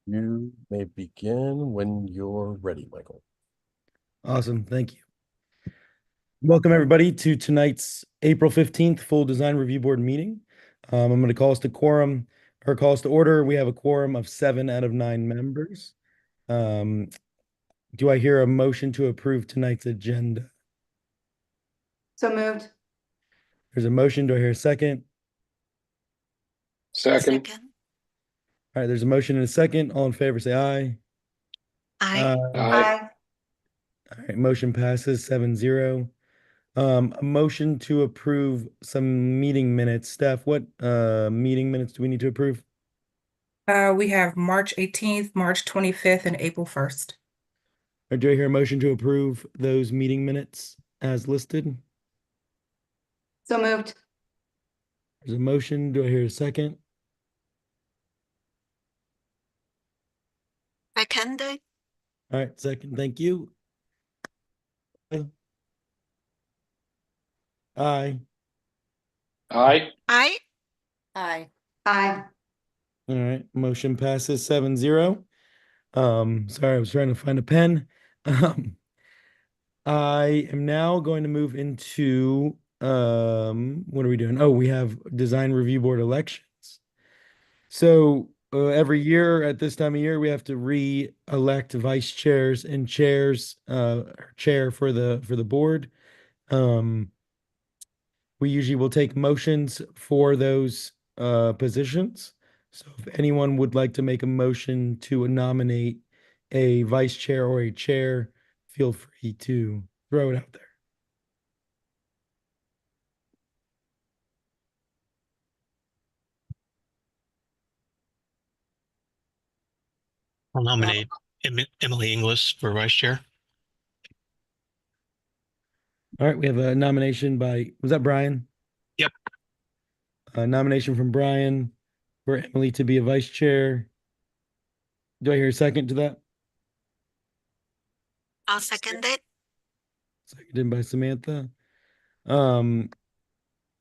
You may begin when you're ready, Michael. Awesome. Thank you. Welcome, everybody, to tonight's April 15th full design review board meeting. I'm going to call us to quorum or call us to order. We have a quorum of 7 out of 9 members. Do I hear a motion to approve tonight's agenda? So moved. There's a motion. Do I hear a second? Second. All right, there's a motion and a second. All in favor, say aye. Aye. Aye. All right, motion passes 7-0. A motion to approve some meeting minutes. Steph, what meeting minutes do we need to approve? We have March 18th, March 25th, and April 1st. Or do I hear a motion to approve those meeting minutes as listed? So moved. There's a motion. Do I hear a second? Seconded. All right, second. Thank you. Aye. Aye. Aye. Aye. Aye. All right, motion passes 7-0. Sorry, I was trying to find a pen. I am now going to move into what are we doing? Oh, we have design review board elections. So every year at this time of year, we have to re-elect vice chairs and chairs, chair for the board. We usually will take motions for those positions. So if anyone would like to make a motion to nominate a vice chair or a chair, feel free to throw it out there. I'll nominate Emily Inglis for vice chair. All right, we have a nomination by, was that Brian? Yep. A nomination from Brian for Emily to be a vice chair. Do I hear a second to that? I'll second it. Seconded by Samantha.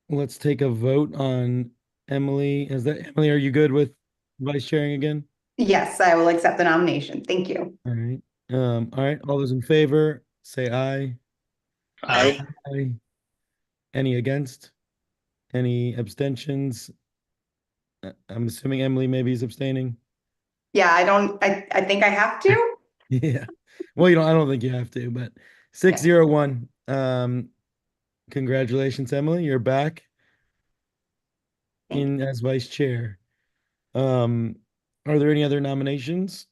Let's take a vote on Emily. Emily, are you good with vice chairing again? Yes, I will accept the nomination. Thank you. All right. All right. All those in favor, say aye. Aye. Aye. Any against? Any abstentions? I'm assuming Emily maybe is abstaining. Yeah, I think I have to. Yeah. Well, I don't think you have to, but 6-0-1. Congratulations, Emily. You're back in as vice chair. Are there any other nominations?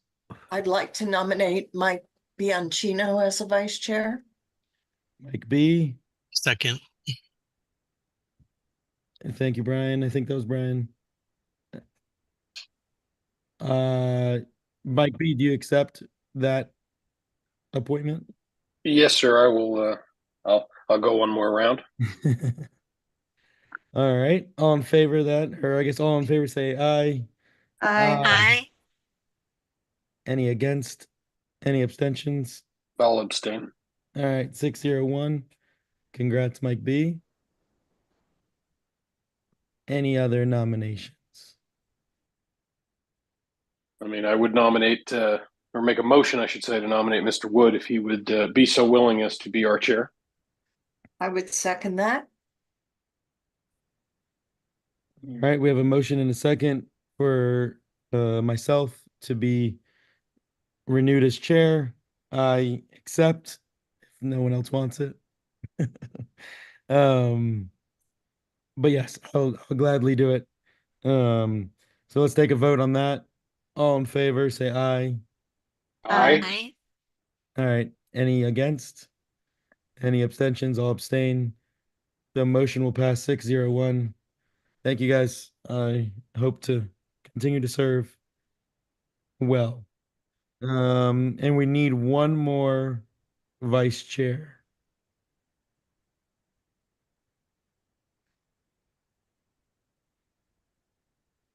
I'd like to nominate Mike Bianchino as a vice chair. Mike B. Second. Thank you, Brian. I think that was Brian. Mike B, do you accept that appointment? Yes, sir. I will. I'll go one more round. All right. All in favor of that, or I guess all in favor say aye. Aye. Aye. Any against? Any abstentions? I'll abstain. All right, 6-0-1. Congrats, Mike B. Any other nominations? I mean, I would nominate or make a motion, I should say, to nominate Mr. Wood if he would be so willing as to be our chair. I would second that. All right, we have a motion and a second for myself to be renewed as chair. I accept if no one else wants it. But yes, I'll gladly do it. So let's take a vote on that. All in favor, say aye. Aye. Aye. All right. Any against? Any abstentions? I'll abstain. The motion will pass 6-0-1. Thank you, guys. I hope to continue to serve well. And we need one more vice chair.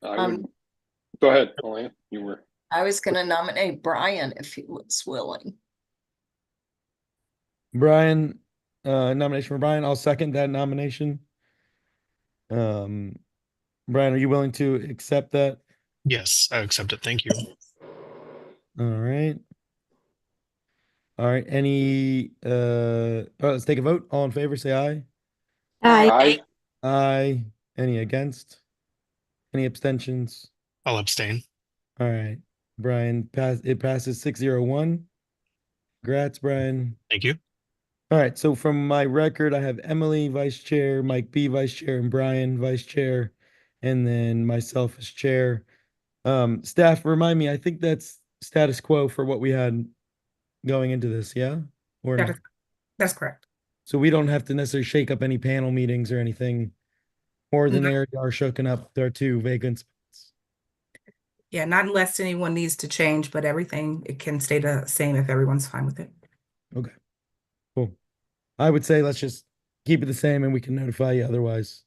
I would. Go ahead, Elena. You were. I was going to nominate Brian if he was willing. Brian, nomination for Brian. I'll second that nomination. Brian, are you willing to accept that? Yes, I accept it. Thank you. All right. All right. Any let's take a vote. All in favor, say aye. Aye. Aye. Any against? Any abstentions? I'll abstain. All right. Brian it passes 601. Congrats, Brian. Thank you. All right. So from my record, I have Emily vice chair, Mike B vice chair, and Brian vice chair, and then myself as chair. Staff, remind me, I think that's status quo for what we had going into this, yeah? Or That not? is- That's correct. So we don't have to necessarily shake up any panel meetings or anything. Or the No. are shaking up their 2 vacant spots. Yeah, not unless anyone needs to change, but everything, it can stay the same if everyone's fine with it. Okay. Cool. I would say let's just keep it the same and we can notify you otherwise.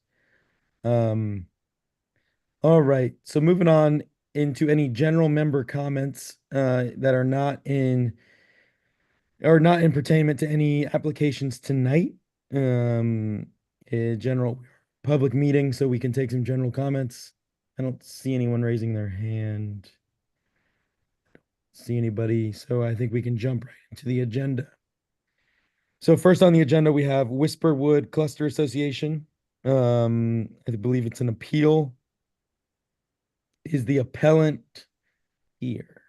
All right. So moving on into any general member comments that are not in pertainment to any applications tonight. A general public meeting, so we can take some general comments. I don't see anyone raising their hand. See anybody, so I think we can jump right into the agenda. So first on the agenda, we have Whisperwood Cluster Association. I believe it's an appeal. Is the appellant here?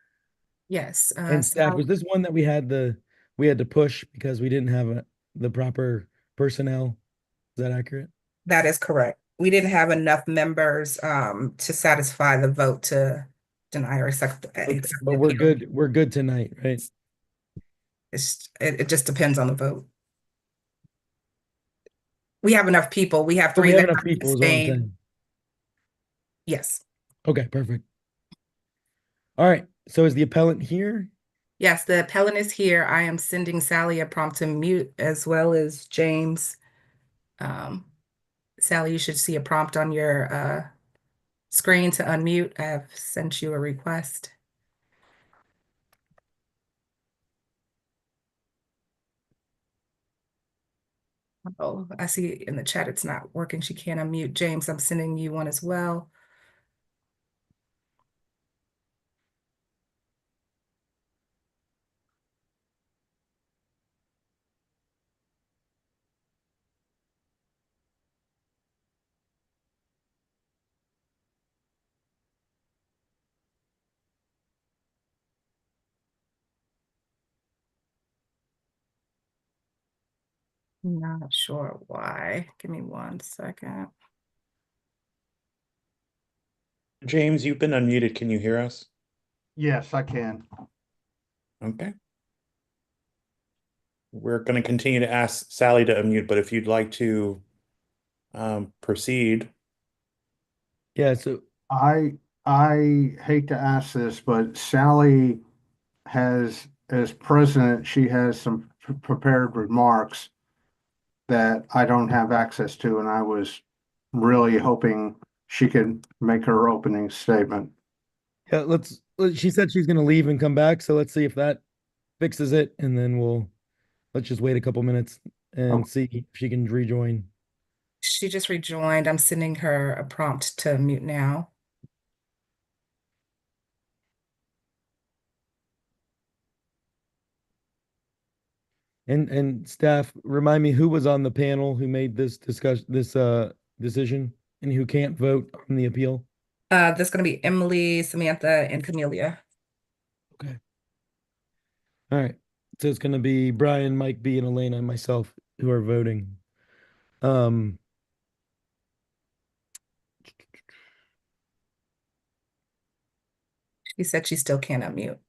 Yes. And staff, was this one that we had to push because we didn't have the proper personnel? Is that accurate? That is correct. We didn't have enough members to satisfy the vote to deny or accept. Okay, accept the but we're appeal. good. We're good tonight, right? It just depends on the vote. We have enough people. We have So we 3 have that enough people, is what I'm abstained. saying. Yes. Okay, perfect. All right. So is the appellant here? Yes, the appellant is here. I am sending Sally a prompt to mute as well as James. Sally, you should see a prompt on your screen to unmute. I have sent you a request. Oh, I see in the chat it's not working. She can't unmute. James, I'm sending you one as well. Not sure why. Give me 1 second. James, you've been unmuted. Can you hear us? Yes, I can. Okay. We're going to continue to ask Sally to unmute, but if you'd like to proceed. Yeah, so I hate to ask this, but Sally has, as president, she has some prepared remarks that I don't have access to, and I was really hoping she could make her opening statement. yeah, she said she's gonna leave and come back, so let's see if that fixes it, and then let's just wait a couple minutes and see if she can rejoin. She just rejoined. I'm sending her a prompt to mute now. And staff, remind me who was on the panel who made this decision and who can't vote on the appeal? That's gonna be Emily, Samantha, and Camelia. Okay. All right. So it's gonna be Brian, Mike B, and Elena and myself who are voting. She said she still can't unmute.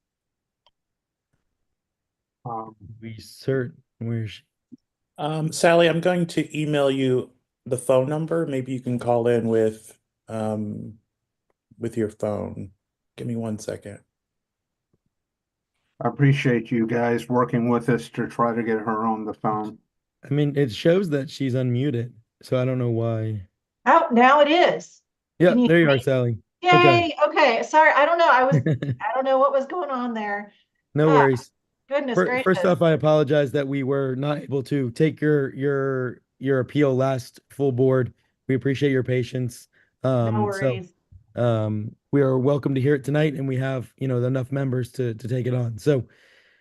Where is she? Sally, I'm going to email you the phone number. Maybe you can call in with your phone. Give me 1 second. I appreciate you guys working with us to try to get her on the phone. I mean, it shows that she's unmuted, so I don't know why. Oh, now it is. Yeah, Can you there you hear are, me? Sally. Yay. Okay. Sorry. I don't know. I don't know what was going on there. No worries. Goodness First gracious. off, I apologize that we were not able to take your appeal last full board. We appreciate your patience. No worries. we are welcome to hear it tonight, and we have, enough members to take it on. So,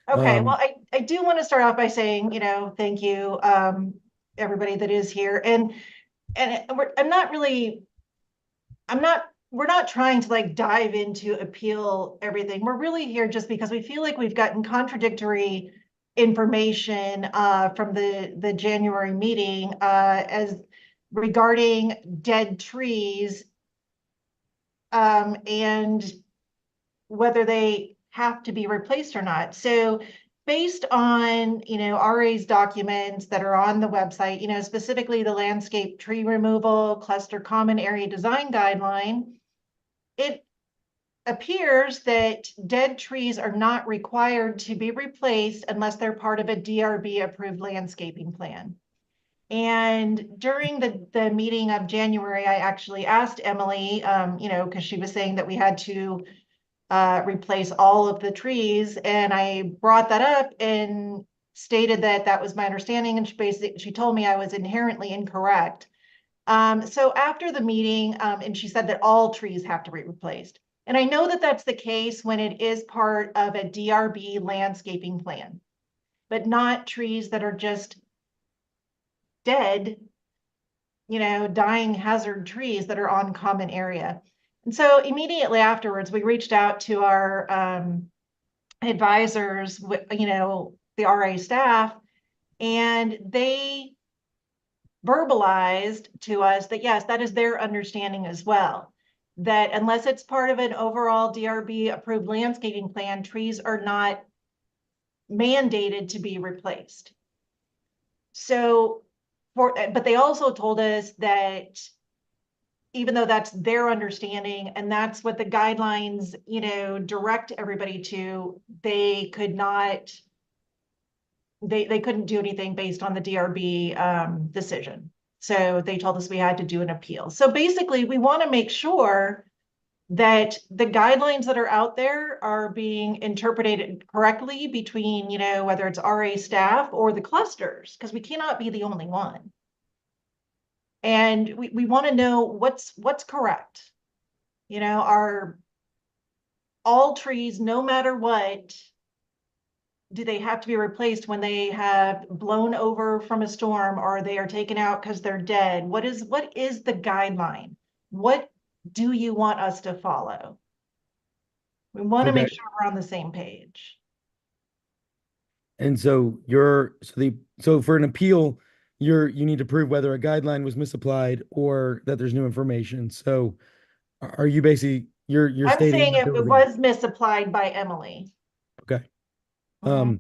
Okay, Um, well, I do want to start off by saying, thank you, everybody that is here. We're not trying to like dive into appeal everything. We're really here just because we feel like we've gotten contradictory information from the January meeting as regarding dead trees and whether they have to be replaced or not. So based on, RA's documents that are on the website, specifically the landscape tree removal cluster common area design guideline, it appears that dead trees are not required to be replaced unless they're part of a DRB approved landscaping plan. And during the meeting of January, I actually asked Emily, because she was saying that we had to replace all of the trees. And I brought that up and stated that that was my understanding. And she told me I was inherently incorrect. So after the meeting, and she said that all trees have to be replaced. And I know that that's the case when it is part of a DRB landscaping plan, but not trees that are just dead, dying hazard trees that are on common area. And so immediately afterwards, we reached out to our advisors, the RA staff, and they verbalized to us that, yes, that is their understanding as well, that unless it's part of an overall DRB approved landscaping plan, trees are not mandated to be replaced. So, but they also told us that even though that's their understanding and that's what the guidelines, direct everybody to, they could not, they couldn't do anything based on the DRB decision. So they told us we had to do an appeal. So basically we want to make sure that the guidelines that are out there are being interpreted correctly between, whether it's RA staff or the clusters, because we cannot be the only one. And we want to know what's correct. Are all trees, no matter what, do they have to be replaced when they have blown over from a storm or they are taken out because they're dead? What is the guideline? What do you want us to follow? We want to make sure we're on the same page. And so so for an appeal, you need to prove whether a guideline was misapplied or that there's new information. So are you basically, you're I'm stating saying that it there was misapplied by Emily. Okay. Mhm.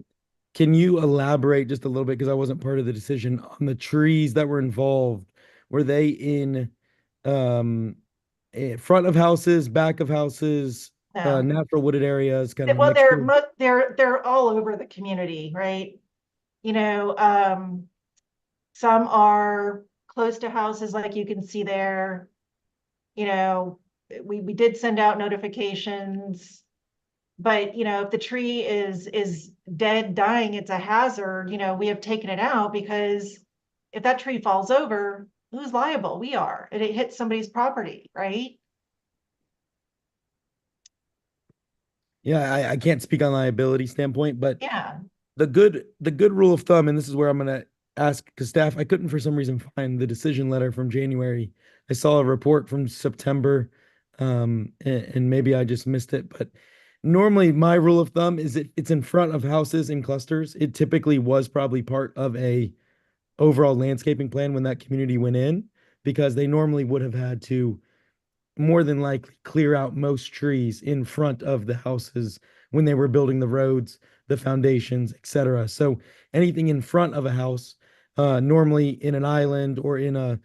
Can you elaborate just a little bit, because I wasn't part of the decision, on the trees that were involved? Were they in front of houses, back of houses, No. natural wooded areas, kind of a Well, mixture? they're all over the community, right? Some are close to houses, like you can see there. We did send out notifications, but if the tree is dead, dying, it's a hazard. We have taken it out because if that tree falls over, who's liable? We are, and it hits somebody's property, right? Yeah, I can't speak on liability standpoint, but Yeah. the good rule of thumb, and this is where I'm gonna ask, because staff, I couldn't for some reason find the decision letter from January. I saw a report from September, and maybe I just missed it, but normally my rule of thumb is it's in front of houses in clusters. It typically was probably part of a overall landscaping plan when that community went in, because they normally would have had to more than likely clear out most trees in front of the houses when they were building the roads, the foundations, etc. So anything in front of a house, normally in an island or in a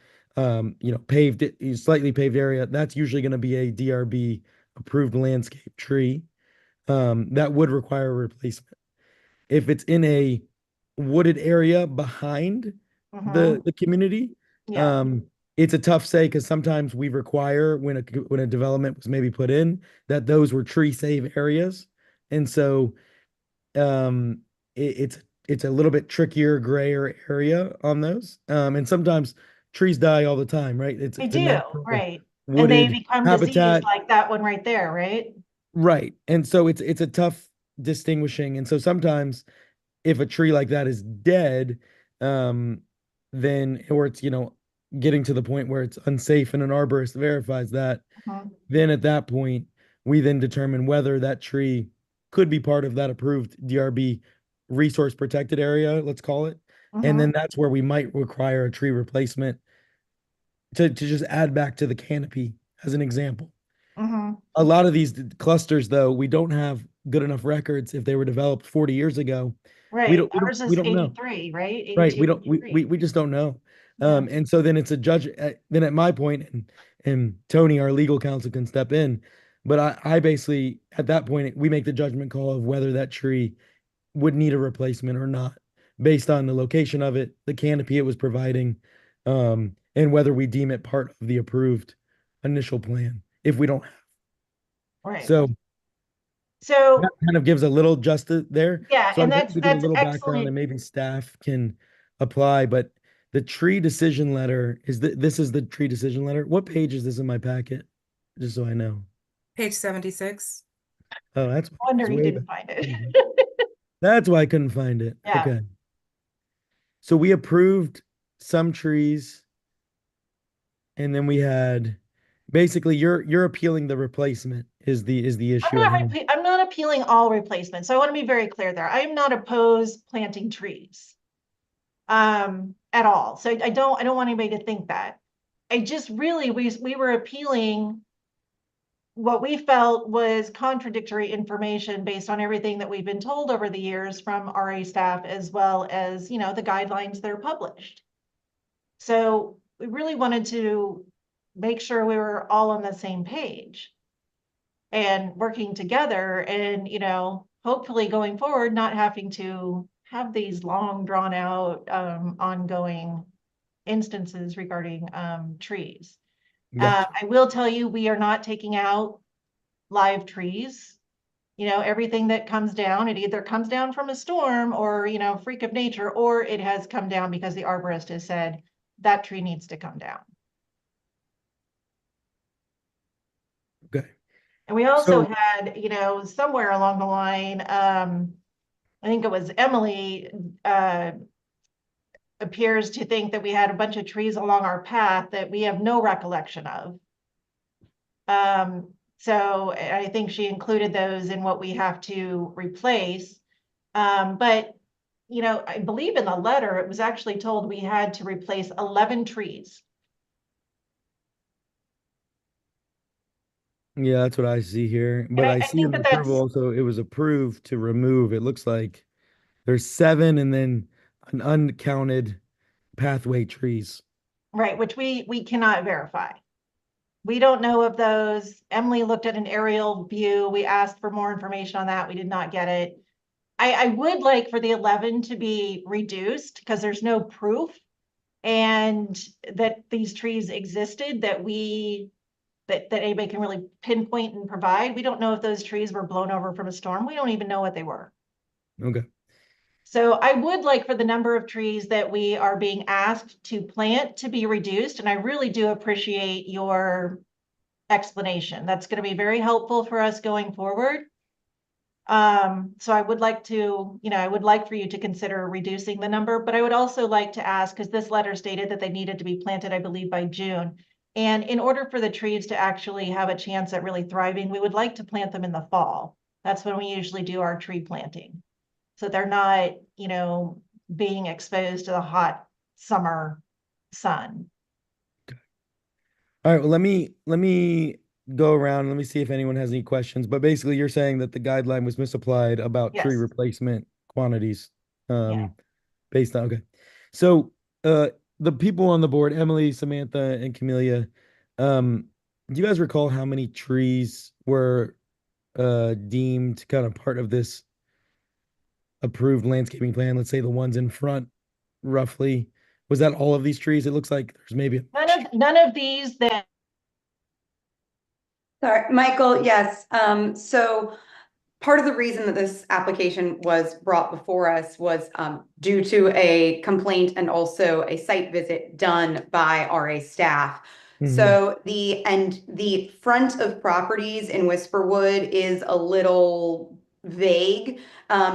paved, slightly paved area, that's usually going to be a DRB approved landscape tree that would require a replacement. If it's in a wooded area behind the community, Yeah. it's a tough say, because sometimes we require, when a development was maybe put in, that those were tree save areas. And so it's a little bit trickier, grayer area on those. And sometimes trees die all the time, right? They do, right. And they wooded become diseased habitat. like that one right there, right? Right. And so it's a tough distinguishing. And so sometimes if a tree like that is dead, then, or it's, getting to the point where it's unsafe and an arborist verifies that, Mhm. then at that point, we then determine whether that tree could be part of that approved DRB resource protected area, let's call it. And then that's where we might require a tree replacement to just add back to the canopy as an example. Mhm. A lot of these clusters, though, we don't have good enough records if they were developed 40 years ago. Right. we Ours is don't know. 83, right? Right. 82, 83. We just don't know. Yeah. And so then it's a judge, then at my point, and Tony, our legal counsel, can step in. But I basically, at that point, we make the judgment call of whether that tree would need a replacement or not, based on the location of it, the canopy it was providing, and whether we deem it part of the approved initial plan. If we don't have, Right. so So, that kind of gives a little justice there. yeah, So and I'm going that's to give a little background, excellent. and maybe staff can apply. But the tree decision letter this is the tree decision letter. What page is this in my packet? Just so I know. Page 76. Oh, that's Wonder it's you way didn't back. find it. That's why I couldn't find it. Yeah. Okay. So we approved some trees, and then we had basically you're appealing the replacement is the issue. I'm not appealing all replacements. So I want to be very clear there. I am not opposed planting trees. At all. So I don't want anybody to think that. I just really, we were appealing what we felt was contradictory information based on everything that we've been told over the years from RA staff, as well as, the guidelines that are published. So we really wanted to make sure we were all on the same page and working together, and, hopefully going forward, not having to have these long drawn out, ongoing instances regarding, trees. Gotcha. I will tell you, we are not taking out live trees. Everything that comes down, it either comes down from a storm or, freak of nature, or it has come down because the arborist has said that tree needs to come down. Okay. And we also So- had, somewhere along the line, I think it was Emily, appears to think that we had a bunch of trees along our path that we have no recollection of. So I think she included those in what we have to replace. But, I believe in the letter, it was actually told we had to replace 11 trees. Yeah, that's what I see here. But I I see think in the that that's- approval also it was approved to remove. It looks like there's 7 and then an uncounted pathway trees. Right, which we cannot verify. We don't know of those. Emily looked at an aerial view. We asked for more information on that. We did not get it. I would like for the 11 to be reduced because there's no proof, and that these trees existed that anybody can really pinpoint and provide. We don't know if those trees were blown over from a storm. We don't even know what they were. Okay. So I would like for the number of trees that we are being asked to plant to be reduced, and I really do appreciate your explanation. That's going to be very helpful for us going forward. So I would like to, I would like for you to consider reducing the number, but I would also like to ask, because this letter stated that they needed to be planted, I believe, by June. And in order for the trees to actually have a chance at really thriving, we would like to plant them in the fall. That's when we usually do our tree planting. So they're not, being exposed to the hot summer sun. All right, well, let me go around. Let me see if anyone has any questions. But basically, you're saying that the guideline was misapplied about tree Yes. replacement quantities. Yeah. Based on, okay. So, the people on the board, Emily, Samantha, and Camelia, do you guys recall how many trees were deemed kind of part of this approved landscaping plan? Let's say the ones in front, roughly. Was that all of these trees? It looks like there's maybe None of these that. Sorry, Michael, yes. So part of the reason that this application was brought before us was due to a complaint and also a site visit done by RA staff. So the front of properties in Whisperwood is a little vague,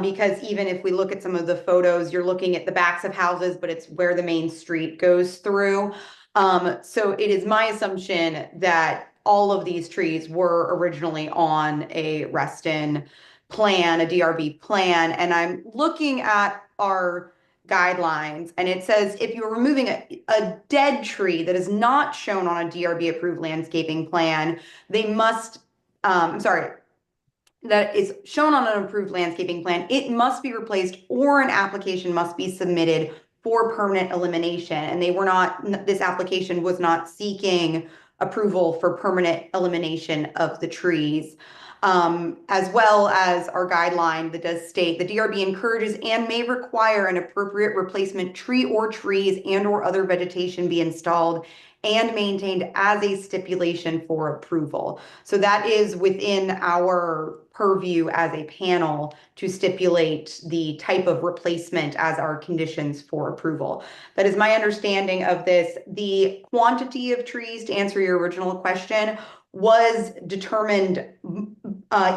because even if we look at some of the photos, you're looking at the backs of houses, but it's where the main street goes through. So it is my assumption that all of these trees were originally on a Reston plan, a DRB plan, and I'm looking at our guidelines, and it says if you're removing a dead tree that is not shown on a DRB approved landscaping plan, they must, that is shown on an approved landscaping plan, it must be replaced or an application must be submitted for permanent elimination. And they were not, this application was not seeking approval for permanent elimination of the trees. As well as our guideline that does state the DRB encourages and may require an appropriate replacement tree or trees and or other vegetation be installed and maintained as a stipulation for approval. So that is within our purview as a panel to stipulate the type of replacement as our conditions for approval. That is my understanding of this. The quantity of trees, to answer your original question, was determined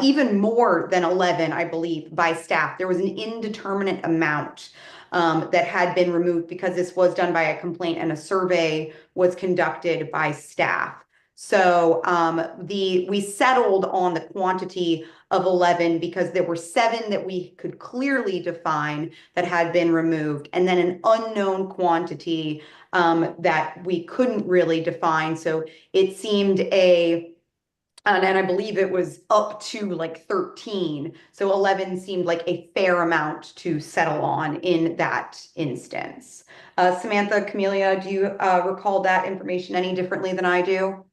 even more than 11, I believe, by staff. There was an indeterminate amount that had been removed because this was done by a complaint and a survey was conducted by staff. So we settled on the quantity of 11 because there were 7 that we could clearly define that had been removed, and then an unknown quantity that we couldn't really define. So it seemed and I believe it was up to like 13. So 11 seemed like a fair amount to settle on in that instance. Samantha, Camelia, do you recall that information any differently than I do?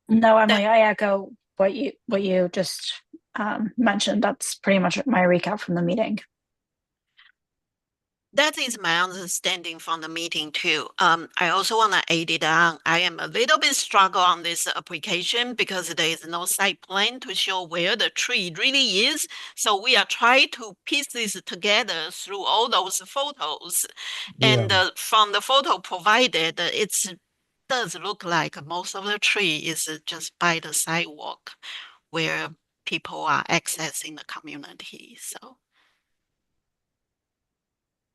No, Emily, I echo what you just mentioned. That's pretty much my recap from the meeting. That is my understanding from the meeting too. I also want to add it on. I am a little bit struggle on this application because there is no site plan to show where the tree really is. So we are trying to piece this together through all those photos. And from the photo provided, it does look like most of the tree is just by the sidewalk where people are accessing the community. So.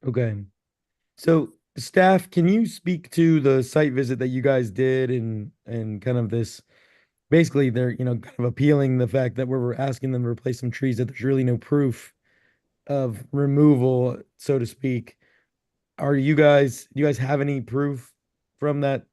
Okay. So staff, can you speak to the site visit that you guys did and kind of this, basically they're, kind of appealing the fact that we're asking them to replace some trees that there's really no proof of removal, so to speak. Do you guys have any proof from that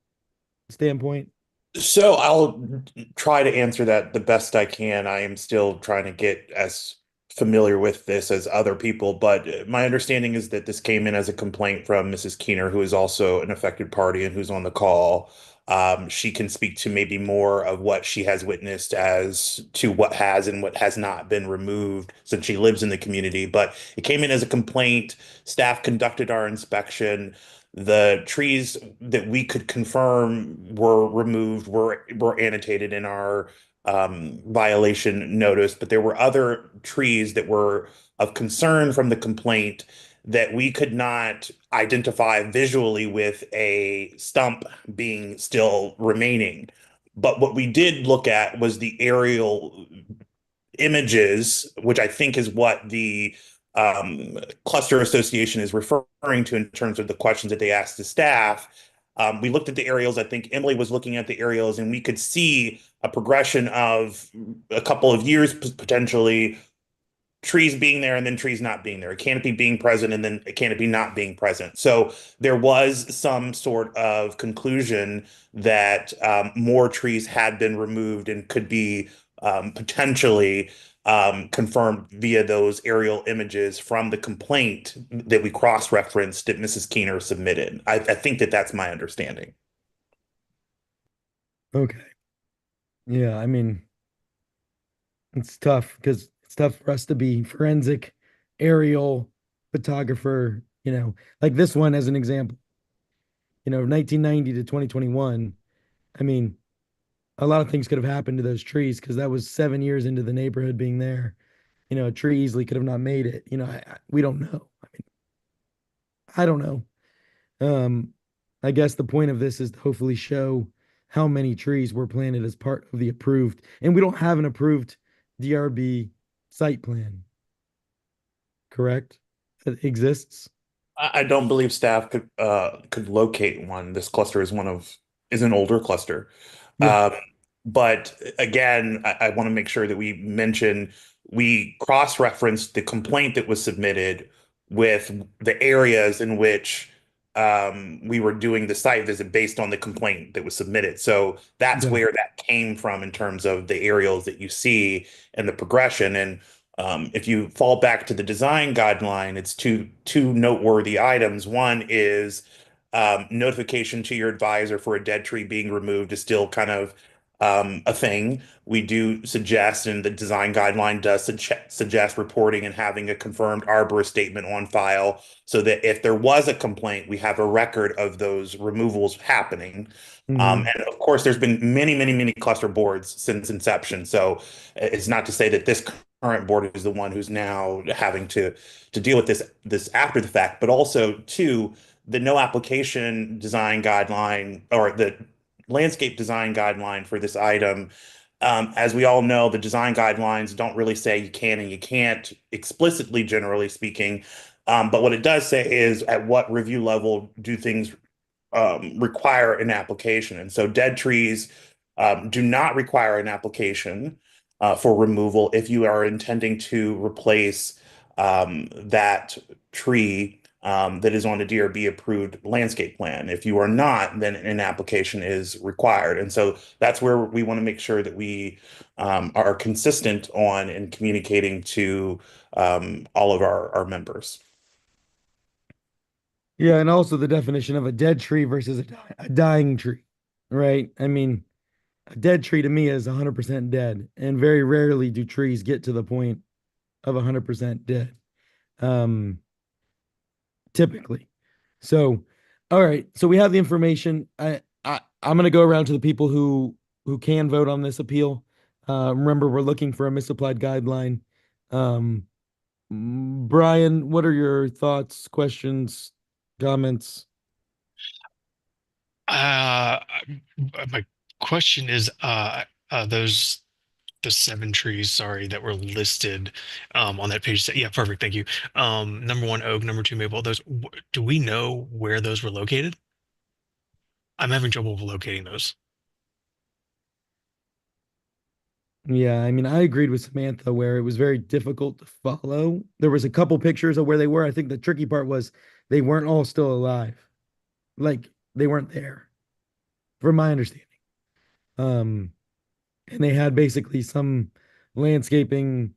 standpoint? So I'll try to answer that the best I can. I am still trying to get as familiar with this as other people, but my understanding is that this came in as a complaint from Mrs. Keener, who is also an affected party and who's on the call. She can speak to maybe more of what she has witnessed as to what has and what has not been removed since she lives in the community. But it came in as a complaint. Staff conducted our inspection. The trees that we could confirm were removed were annotated in our violation notice, but there were other trees that were of concern from the complaint that we could not identify visually with a stump being still remaining. But what we did look at was the aerial images, which I think is what the cluster association is referring to in terms of the questions that they asked the staff. We looked at the aerials. I think Emily was looking at the aerials, and we could see a progression of a couple of years, potentially trees being there and then trees not being there, a canopy being present and then a canopy not being present. So there was some sort of conclusion that more trees had been removed and could be potentially confirmed via those aerial images from the complaint that we cross-referenced that Mrs. Keener submitted. I think that that's my understanding. Okay. Yeah, I mean, it's tough because it's tough for us to be forensic aerial photographer, like this one as an example. 1990 to 2021, I mean, a lot of things could have happened to those trees because that was 7 years into the neighborhood being there. A tree easily could have not made it. We don't know. I don't know. I guess the point of this is to hopefully show how many trees were planted as part of the approved, and we don't have an approved DRB site plan. Correct? That exists? I don't believe staff could locate one. This cluster is an older cluster. Yeah. But again, I want to make sure that we mention we cross-referenced the complaint that was submitted with the areas in which we were doing the site visit based on the complaint that was submitted. So that's Okay. where that came from in terms of the aerials that you see and the progression. And if you fall back to the design guideline, it's two noteworthy items. One is notification to your advisor for a dead tree being removed is still kind of a thing. We do suggest, and the design guideline does suggest reporting and having a confirmed arborist statement on file so that if there was a complaint, we have a record of those removals happening. Mhm. And of course, there's been many cluster boards since inception. So it's not to say that this current board is the one who's now having to deal with this after the fact, but also too, the no application design guideline or the landscape design guideline for this item. As we all know, the design guidelines don't really say you can and you can't explicitly, generally speaking. But what it does say is at what review level do things require an application. And so dead trees do not require an application for removal if you are intending to replace that tree that is on a DRB approved landscape plan. If you are not, then an application is required. And so that's where we want to make sure that we are consistent on and communicating to all of our members. Yeah, and also the definition of a dead tree versus a dying tree, right? I mean, a dead tree to me is 100% dead, and very rarely do trees get to the point of 100% dead. Typically. So, all right. So we have the information. I'm going to go around to the people who can vote on this appeal. Remember, we're looking for a misapplied guideline. Brian, what are your thoughts, questions, comments? My question is, those the 7 trees, sorry, that were listed on that page. Yeah, perfect. Thank you. Number 1 oak, number 2 maple. Those, do we know where those were located? I'm having trouble locating those. Yeah, I mean, I agreed with Samantha where it was very difficult to follow. There was a couple pictures of where they were. I think the tricky part was they weren't all still alive. Like they weren't there, from my understanding. And they had basically some landscaping,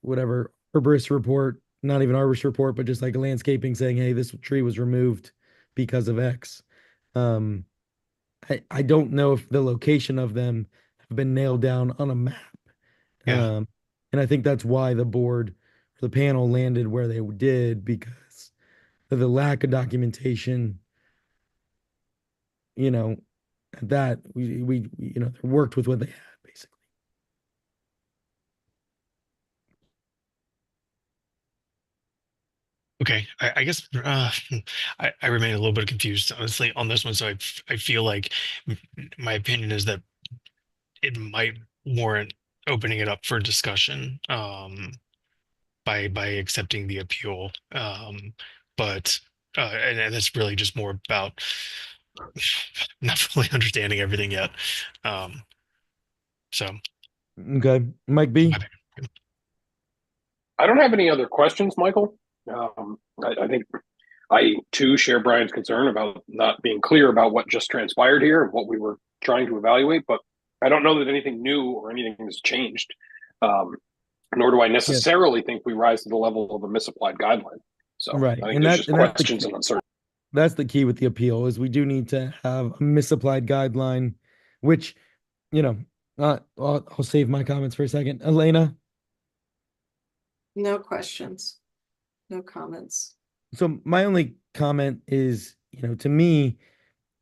whatever arborist report, not even arborist report, but just like a landscaping saying, hey, this tree was removed because of X. I don't know if the location of them have been nailed down on a map. Yeah. And I think that's why the panel landed where they did because of the lack of documentation. That we worked with what they had basically. Okay, I guess I remain a little bit confused, honestly, on this one. So I feel like my opinion is that it might warrant opening it up for discussion by accepting the appeal. But and it's really just more about not fully understanding everything yet. So Okay, Mike B. I don't have any other questions, Michael. I think I too share Brian's concern about not being clear about what just transpired here and what we were trying to evaluate, but I don't know that anything new or anything has changed. Nor do I necessarily think we rise to the level of a misapplied guideline. So right. I think there's just questions and uncertainty. That's the key with the appeal is we do need to have a misapplied guideline, which, I'll save my comments for a second. Elena? No questions, no comments. So my only comment is, to me,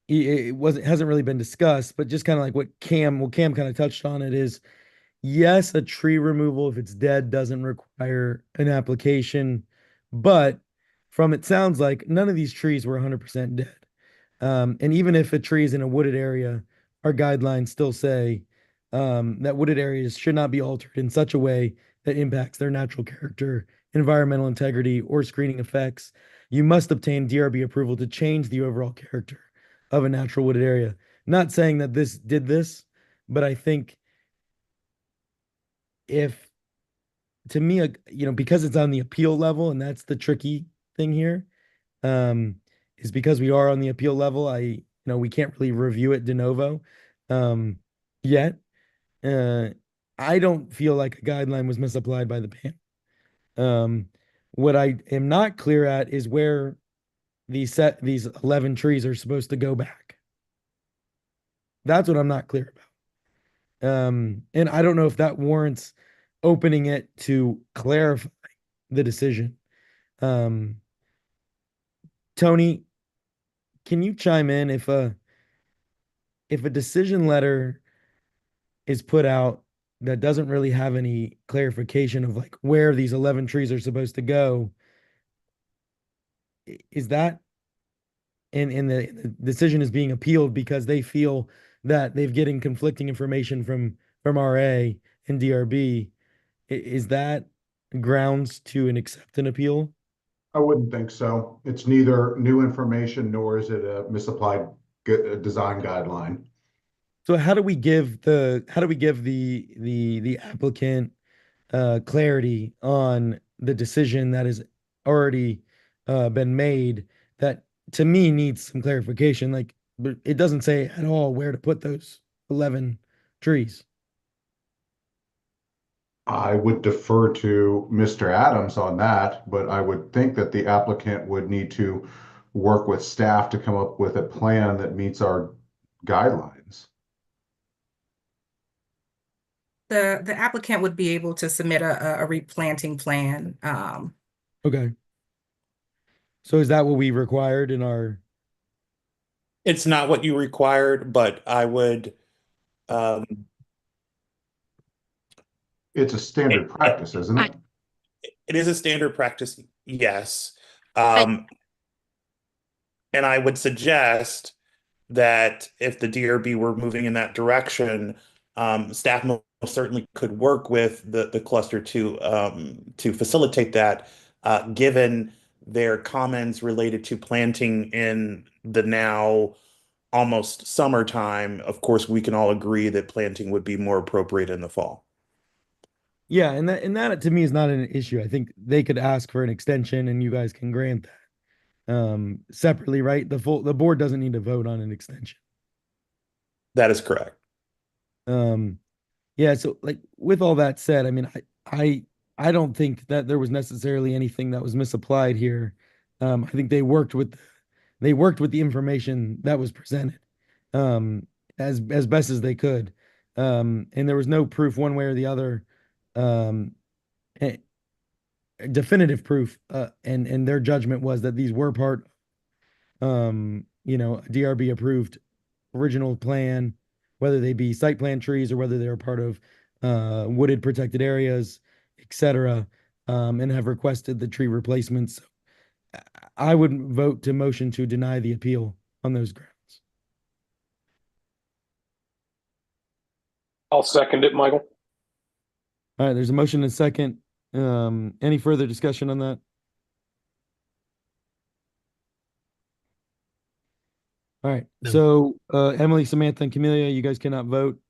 it hasn't really been discussed, but just kind of like what Cam kind of touched on it is, yes, a tree removal, if it's dead, doesn't require an application, but from it sounds like none of these trees were 100% dead. And even if a tree is in a wooded area, our guidelines still say that wooded areas should not be altered in such a way that impacts their natural character, environmental integrity, or screening effects. You must obtain DRB approval to change the overall character of a natural wooded area. Not saying that this did this, but I think if, to me, because it's on the appeal level, and that's the tricky thing here, is because we are on the appeal level, we can't really review it de novo yet. I don't feel like a guideline was misapplied by the panel. What I am not clear at is where these 11 trees are supposed to go back. That's what I'm not clear about. And I don't know if that warrants opening it to clarify the decision. Tony, can you chime in if a decision letter is put out that doesn't really have any clarification of like where these 11 trees are supposed to go? Is that and the decision is being appealed because they feel that they're getting conflicting information from RA and DRB? Is that grounds to accept an appeal? I wouldn't think so. It's neither new information nor is it a misapplied design guideline. So how do we give the applicant clarity on the decision that has already been made that to me needs some clarification? Like, but it doesn't say at all where to put those 11 trees. I would defer to Mr. Adams on that, but I would think that the applicant would need to work with staff to come up with a plan that meets our guidelines. The applicant would be able to submit a replanting plan. Okay. So is that what we required in our? It's not what you required, but I would. It's a standard practice, isn't it? It is a standard practice, yes. And I would suggest that if the DRB were moving in that direction, staff most certainly could work with the cluster to facilitate that, given their comments related to planting in the now almost summertime. Of course, we can all agree that planting would be more appropriate in the fall. Yeah, and that to me is not an issue. I think they could ask for an extension and you guys can grant that separately, right? The board doesn't need to vote on an extension. That is correct. Yeah, so like with all that said, I mean, I don't think that there was necessarily anything that was misapplied here. I think they worked with the information that was presented as best as they could. And there was no proof one way or the other, definitive proof, and their judgment was that these were part, DRB approved original plan, whether they be site plan trees or whether they're part of wooded protected areas, etc., and have requested the tree replacements. I would vote to motion to deny the appeal on those grounds. I'll second it, Michael. All right, there's a motion and a second. Any further discussion on that? All right, No. so Emily, Samantha, and Camelia, you guys cannot vote.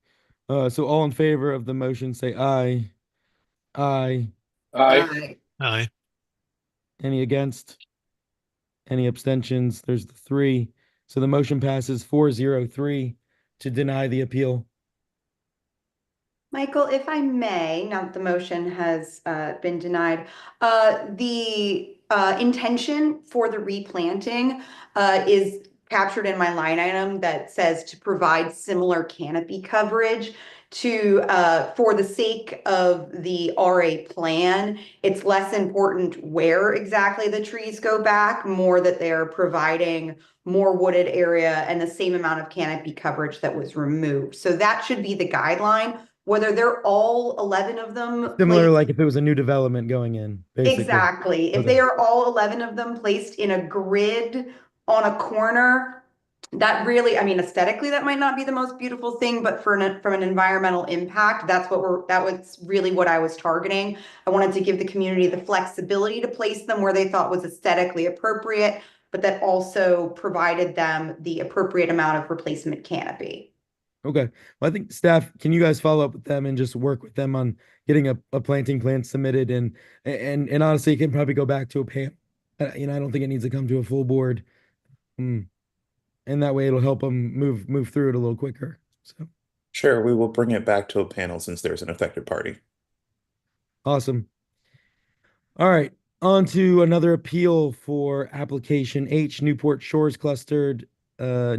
So all in favor of the motion, say aye. Aye. Aye. Aye. Any against? Any abstentions? There's the 3. So the motion passes 4-0-3 to deny the appeal. Michael, if I may, now that the motion has been denied, the intention for the replanting is captured in my line item that says to provide similar canopy coverage to for the sake of the RA plan. It's less important where exactly the trees go back, more that they're providing more wooded area and the same amount of canopy coverage that was removed. So that should be the guideline. Whether they're all 11 of them Similar, like if it was a new development going in, basically. Exactly. If Okay. they are all 11 of them placed in a grid on a corner, that really, I mean, aesthetically, that might not be the most beautiful thing, but from an environmental impact, that was really what I was targeting. I wanted to give the community the flexibility to place them where they thought was aesthetically appropriate, but that also provided them the appropriate amount of replacement canopy. Okay. Well, I think staff, can you guys follow up with them and just work with them on getting a planting plan submitted, and honestly, it can probably go back to a panel. I don't think it needs to come to a full board. And that way it'll help them move through it a little quicker. So Sure, we will bring it back to a panel since there's an affected party. awesome. All right. On to another appeal for application H Newport Shores Cluster for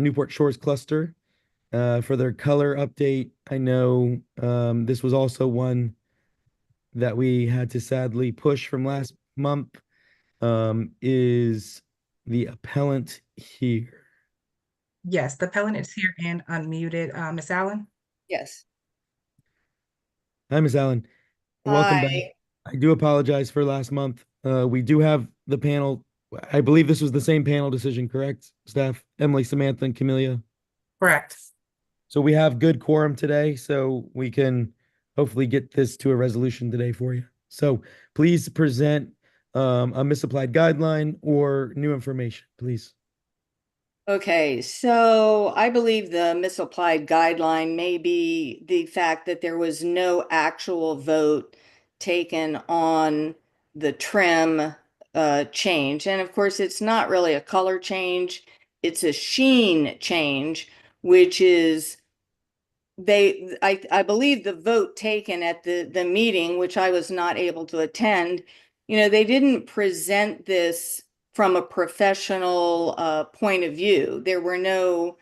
their color update. I know this was also one that we had to sadly push from last month. Is the appellant here? Yes, the appellant is here and unmuted. Ms. Allen? Yes. Hi, Ms. Allen. Welcome back. Hi. I do apologize for last month. We do have the panel. I believe this was the same panel decision, correct, staff? Emily, Samantha, and Camelia? Correct. So we have good quorum today, so we can hopefully get this to a resolution today for you. So please present a misapplied guideline or new information, please. Okay, so I believe the misapplied guideline may be the fact that there was no actual vote taken on the trim change. And of course, it's not really a color change, it's a sheen change, which is I believe the vote taken at the meeting, which I was not able to attend, they didn't present this from a professional point of view. There were no,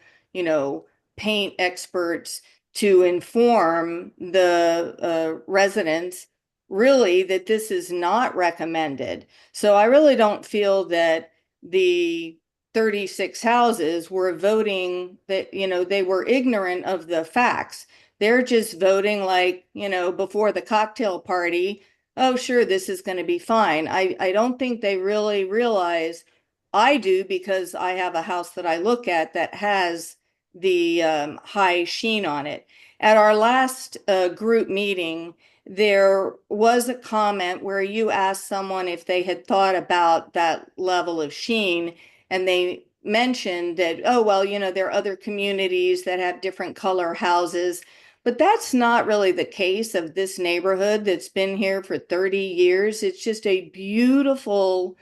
paint experts to inform the residents really that this is not recommended. So I really don't feel that the 36 houses were voting that, they were ignorant of the facts. They're just voting like, before the cocktail party, oh, sure, this is going to be fine. I don't think they really realize. I do, because I have a house that I look at that has the high sheen on it. At our last group meeting, there was a comment where you asked someone if they had thought about that level of sheen, and they mentioned that, oh, well, there are other communities that have different color houses. But that's not really the case of this neighborhood that's been here for 30 years. It's just a beautiful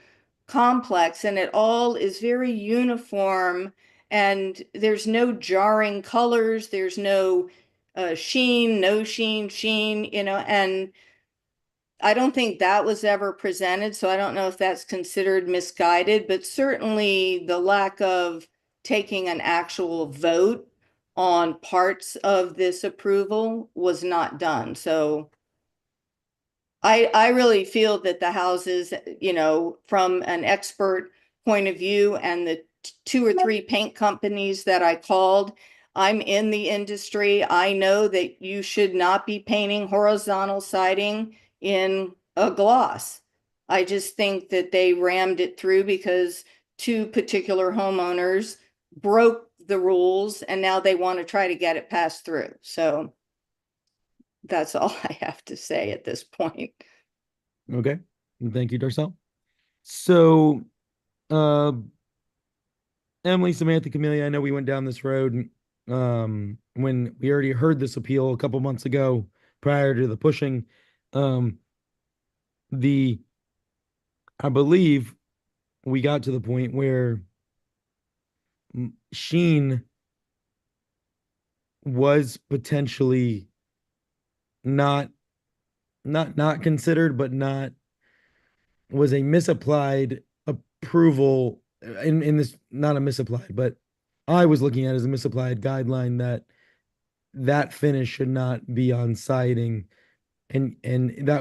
complex, and it all is very uniform, and there's no jarring colors. There's no sheen, and I don't think that was ever presented. So I don't know if that's considered misguided, but certainly the lack of taking an actual vote on parts of this approval was not done. So I really feel that the houses, from an expert point of view, and the 2 or 3 paint companies that I called, I'm in the industry. I know that you should not be painting horizontal siding in a gloss. I just think that they rammed it through because 2 particular homeowners broke the rules, and now they want to try to get it passed through. So that's all I have to say at this point. Okay. Thank you, Darcel. So, Emily, Samantha, Camelia, I know we went down this road when we already heard this appeal a couple months ago prior to the pushing. I believe we got to the point where sheen was potentially not considered, but was a misapplied approval in this, not a misapplied, but I was looking at it as a misapplied guideline that finish should not be on siding, and I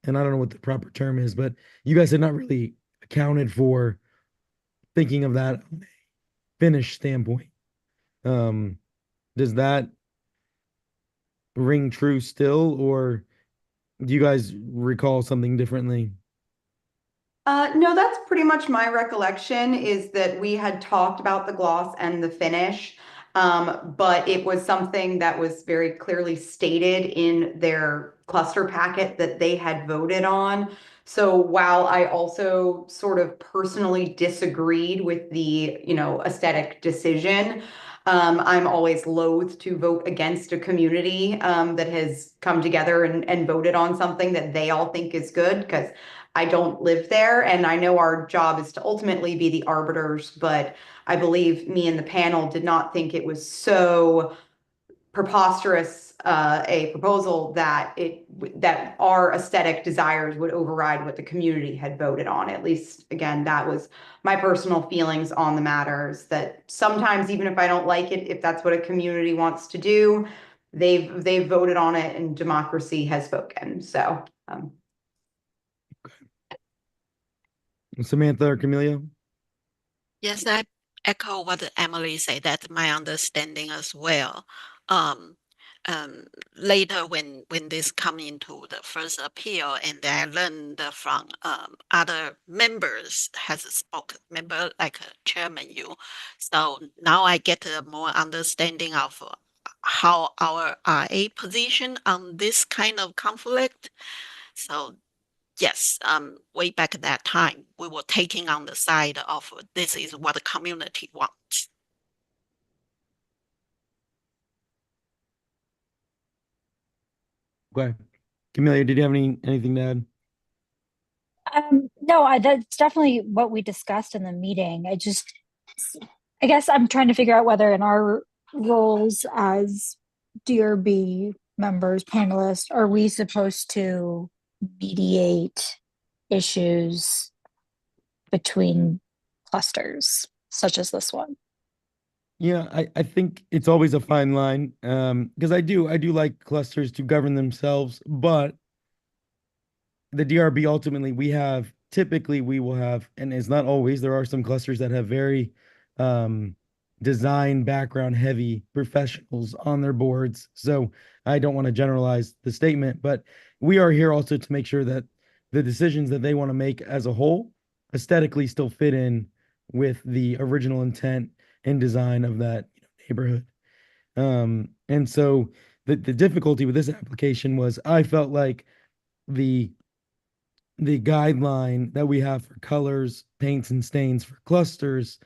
don't know what the proper term is, but you guys had not really accounted for thinking of that on a finish standpoint. Does that ring true still, or do you guys recall something differently? No, that's pretty much my recollection is that we had talked about the gloss and the finish. But it was something that was very clearly stated in their cluster packet that they had voted on. So while I also sort of personally disagreed with the, aesthetic decision, I'm always loath to vote against a community that has come together and voted on something that they all think is good, because I don't live there, and I know our job is to ultimately be the arbiters, but I believe me and the panel did not think it was so preposterous a proposal that our aesthetic desires would override what the community had voted on. At least, again, that was my personal feelings on the matters, that sometimes even if I don't like it, if that's what a community wants to do, they've voted on it and democracy has spoken. So Samantha or Camilla? Yes, I echo what Emily said. That's my understanding as well. Um, Later when this come into the first appeal, and I learned from other members has spoken, member like Chairman you. So now I get a more understanding of how our RA position on this kind of conflict. So yes, way back at that time, we were taking on the side of this is what the community wants. Okay. Camilla, did you have anything to add? No, that's definitely what we discussed in the meeting. I guess I'm trying to figure out whether in our roles as DRB members, panelists, are we supposed to mediate issues between clusters such as this one? Yeah, I think it's always a fine line, because I do like clusters to govern themselves, but the DRB ultimately typically we will have, and it's not always, there are some clusters that have very design background heavy professionals on their boards. So I don't want to generalize the statement, but we are here also to make sure that the decisions that they want to make as a whole aesthetically still fit in with the original intent and design of that neighborhood. And so the difficulty with this application was I felt like the guideline that we have for colors, paints, and stains for clusters,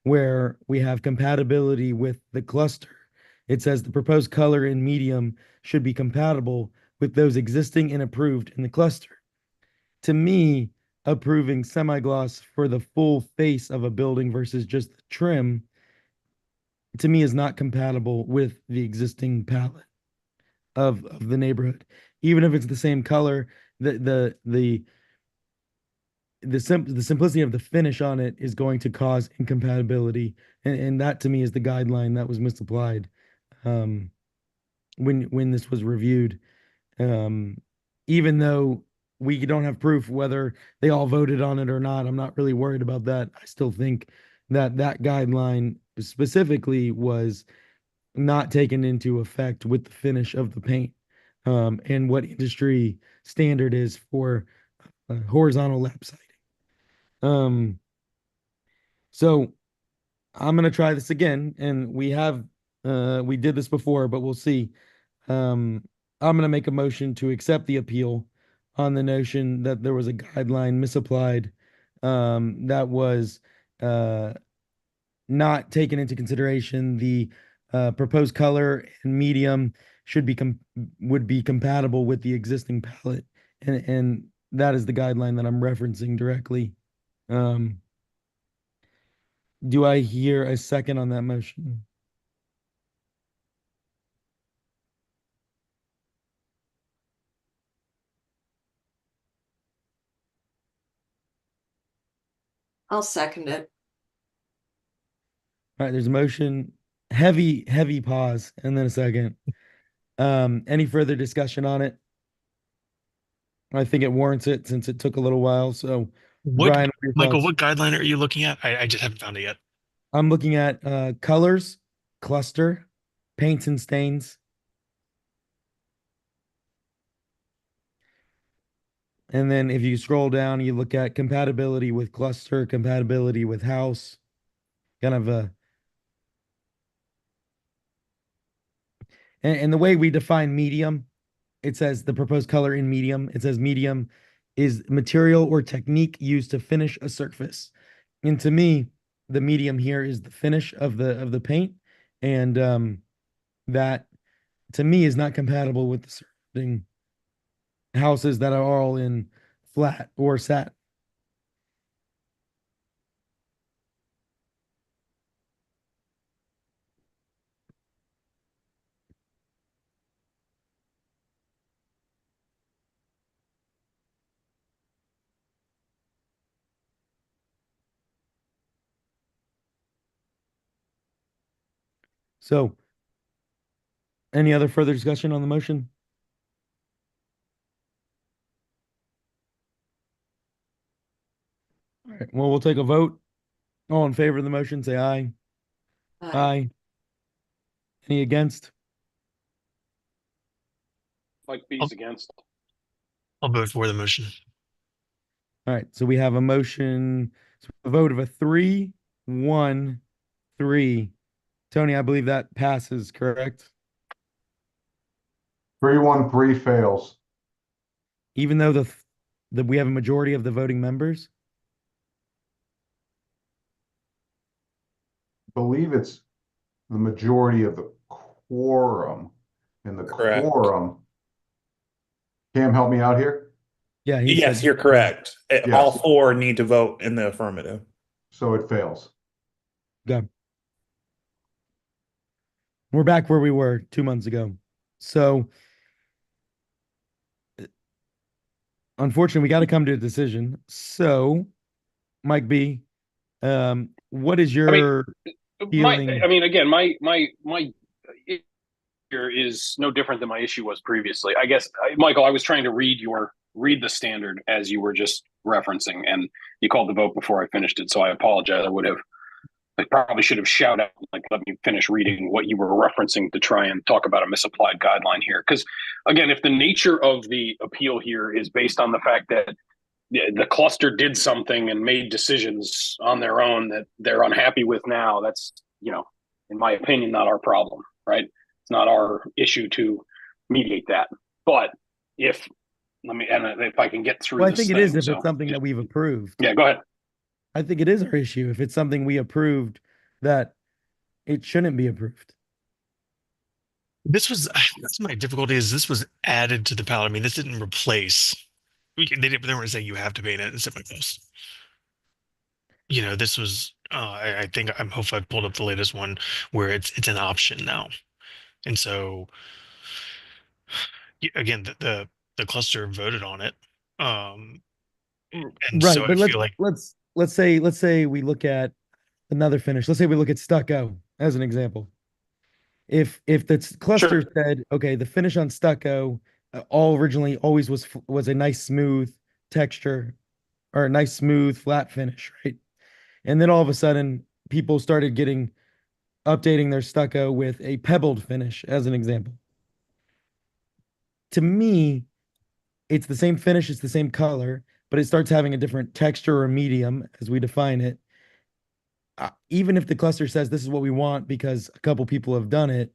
where we have compatibility with the cluster. It says the proposed color and medium should be compatible with those existing and approved in the cluster. To me, approving semi-gloss for the full face of a building versus just the trim, to me, is not compatible with the existing palette of the neighborhood. Even if it's the same color, the simplicity of the finish on it is going to cause incompatibility, and that to me is the guideline that was misapplied when this was reviewed. Even though we don't have proof whether they all voted on it or not, I'm not really worried about that. I still think that guideline specifically was not taken into effect with the finish of the paint, and what industry standard is for horizontal lap siding. So I'm gonna try this again, and we did this before, but we'll see. I'm gonna make a motion to accept the appeal on the notion that there was a guideline misapplied, that was not taken into consideration. The proposed color and medium would be compatible with the existing palette, and that is the guideline that I'm referencing directly. Do I hear a second on that motion? I'll second it. All right, there's a motion, heavy pause, and then a second. Any further discussion on it? I think it warrants it since it took a little while. So, Brian, what are your Michael, thoughts? what guideline are you looking at? I just haven't found it yet. I'm looking at colors, cluster, paints and stains. And then if you scroll down, you look at compatibility with cluster, compatibility with house, kind of a, and the way we define medium, it says the proposed color in medium. It says medium is material or technique used to finish a surface. And to me, the medium here is the finish of the paint, and that to me is not compatible with the surrounding houses that are all in flat or satin. So, any other further discussion on the motion? All right, well, we'll take a vote. All in favor of the motion, say aye. Aye. Any against? Mike B's against. I'll vote for the motion. All right, so we have a motion, so a vote of a 3-1-3. Tony, I believe that passes, correct? 3-1-3 fails. Even though we have a majority of the voting members? Believe it's the majority of the quorum. And the Correct. quorum. Cam, help me out here. Yeah, he Yes, said- you're correct. All Yes. 4 need to vote in the affirmative. So it fails. Go. We're back where we were 2 months ago. So, unfortunately, we got to come to a decision. So, Mike B, what is your feeling? Again, my here is no different than my issue was previously. I guess, Michael, I was trying to read the standard as you were just referencing, and you called the vote before I finished it. So I apologize. I probably should have shouted out, like, let me finish reading what you were referencing to try and talk about a misapplied guideline here. Because again, if the nature of the appeal here is based on the fact that the cluster did something and made decisions on their own that they're unhappy with now, that's, in my opinion, not our problem, right? It's not our issue to mediate that. But if I can get through Well, I this think it thing, is if so- it's something that we've approved. Yeah, go ahead. I think it is our issue if it's something we approved that it shouldn't be approved. That's my difficulty is this was added to the palette. I mean, this didn't replace. They weren't saying you have to paint it and stuff like this. This was. I think I'm hopefully I pulled up the latest one where it's an option now, and so again the cluster voted on it. And Right, so but I feel like let's say we look at another finish. Let's say we look at stucco as an example. If the cluster said, okay, the finish on stucco all originally always was a nice smooth texture or a nice smooth flat finish, right? And then all of a sudden people started updating their stucco with a pebbled finish as an example. To me, it's the same finish, it's the same color, but it starts having a different texture or medium as we define it. Even if the cluster says this is what we want because a couple people have done it,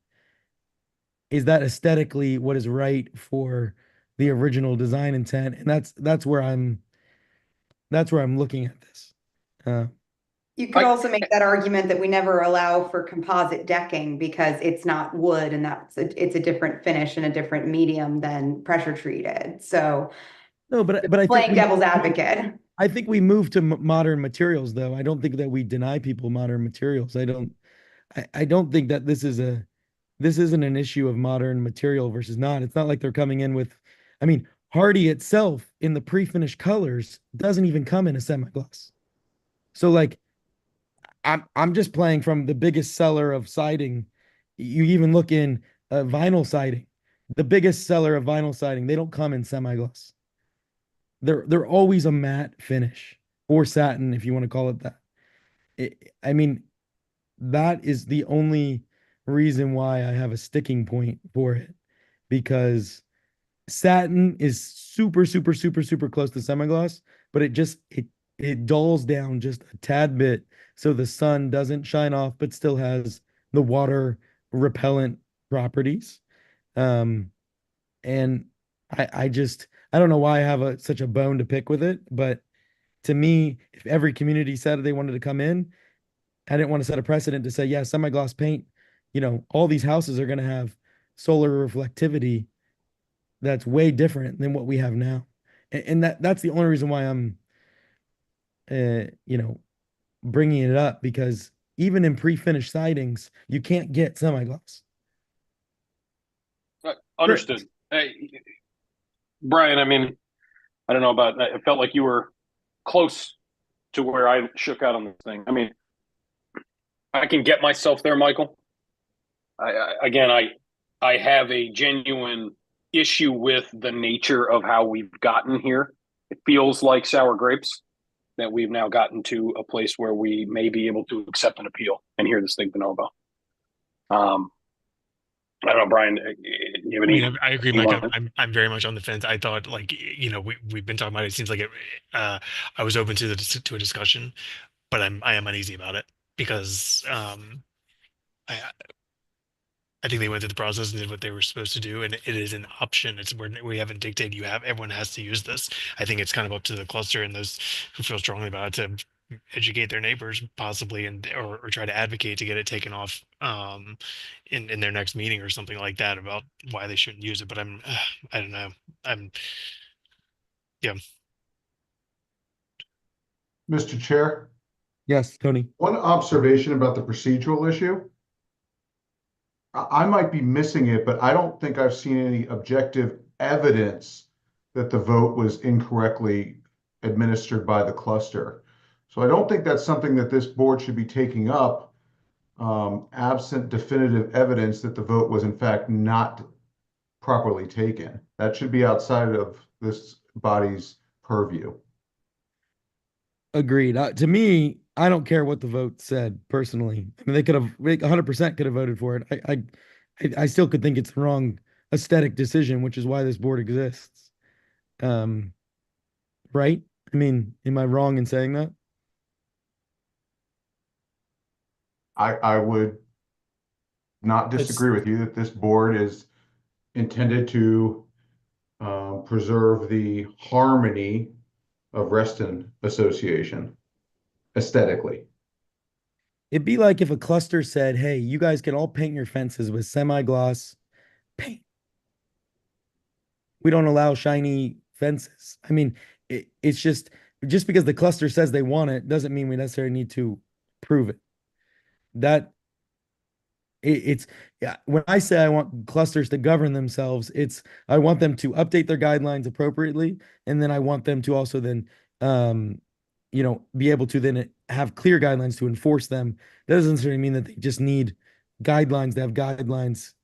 is that aesthetically what is right for the original design intent? And that's where I'm looking at this. You could also make that argument that we never allow for composite decking because it's not wood and it's a different finish and a different medium than pressure treated. So no, but I playing think devil's advocate. I think we moved to modern materials, though. I don't think that we deny people modern materials. I don't think that this isn't an issue of modern material versus not. It's not like they're coming in with, I mean, Hardy itself in the pre-finished colors doesn't even come in a semi-gloss. So like, I'm just playing from the biggest seller of siding. You even look in vinyl siding, the biggest seller of vinyl siding, they don't come in semi-gloss. They're always a matte finish or satin, if you want to call it that. I mean, that is the only reason why I have a sticking point for it, because satin is super, super, super, super close to semi-gloss, but it dulls down just a tad bit so the sun doesn't shine off, but still has the water repellent properties. And I don't know why I have such a bone to pick with it, but to me, if every community said they wanted to come in, I didn't want to set a precedent to say, yeah, semi-gloss paint, all these houses are going to have solar reflectivity that's way different than what we have now. And that's the only reason why I'm, bringing it up, because even in pre-finished sidings, you can't get semi-gloss. Understood. Hey, Brian, I mean, I don't know about, I felt like you were close to where I shook out on this thing. I mean, I can get myself there, Michael. I have a genuine issue with the nature of how we've gotten here. It feels like sour grapes that we've now gotten to a place where we may be able to accept an appeal and hear this thing de novo. I don't know, Brian. You have any? I agree, Mike. I'm very much on the fence. I thought, like, we've been talking about it. It seems like I was open to a discussion, but I am uneasy about it because I think they went through the process and did what they were supposed to do, and it is an option. It's where we haven't dictated everyone has to use this. I think it's kind of up to the cluster and those who feel strongly about it to educate their neighbors possibly, or try to advocate to get it taken off in their next meeting or something like that about why they shouldn't use it. But I don't know. Yeah. Mr. Chair, Yes, Tony. one observation about the procedural issue. I might be missing it, but I don't think I've seen any objective evidence that the vote was incorrectly administered by the cluster. So I don't think that's something that this board should be taking up, absent definitive evidence that the vote was in fact not properly taken. That should be outside of this body's purview. Agreed. To me, I don't care what the vote said personally. I mean, they 100% could have voted for it. I still could think it's the wrong aesthetic decision, which is why this board exists. Right? I mean, am I wrong in saying that? I would not disagree with you that this board is intended to preserve the harmony of Reston Association aesthetically. It'd be like if a cluster said, hey, you guys can all paint your fences with semi-gloss paint. We don't allow shiny fences. I mean, it's just because the cluster says they want it doesn't mean we necessarily need to prove it. Yeah, when I say I want clusters to govern themselves, I want them to update their guidelines appropriately, and then I want them to also then be able to then have clear guidelines to enforce them. That doesn't necessarily mean that they just need guidelines to have guidelines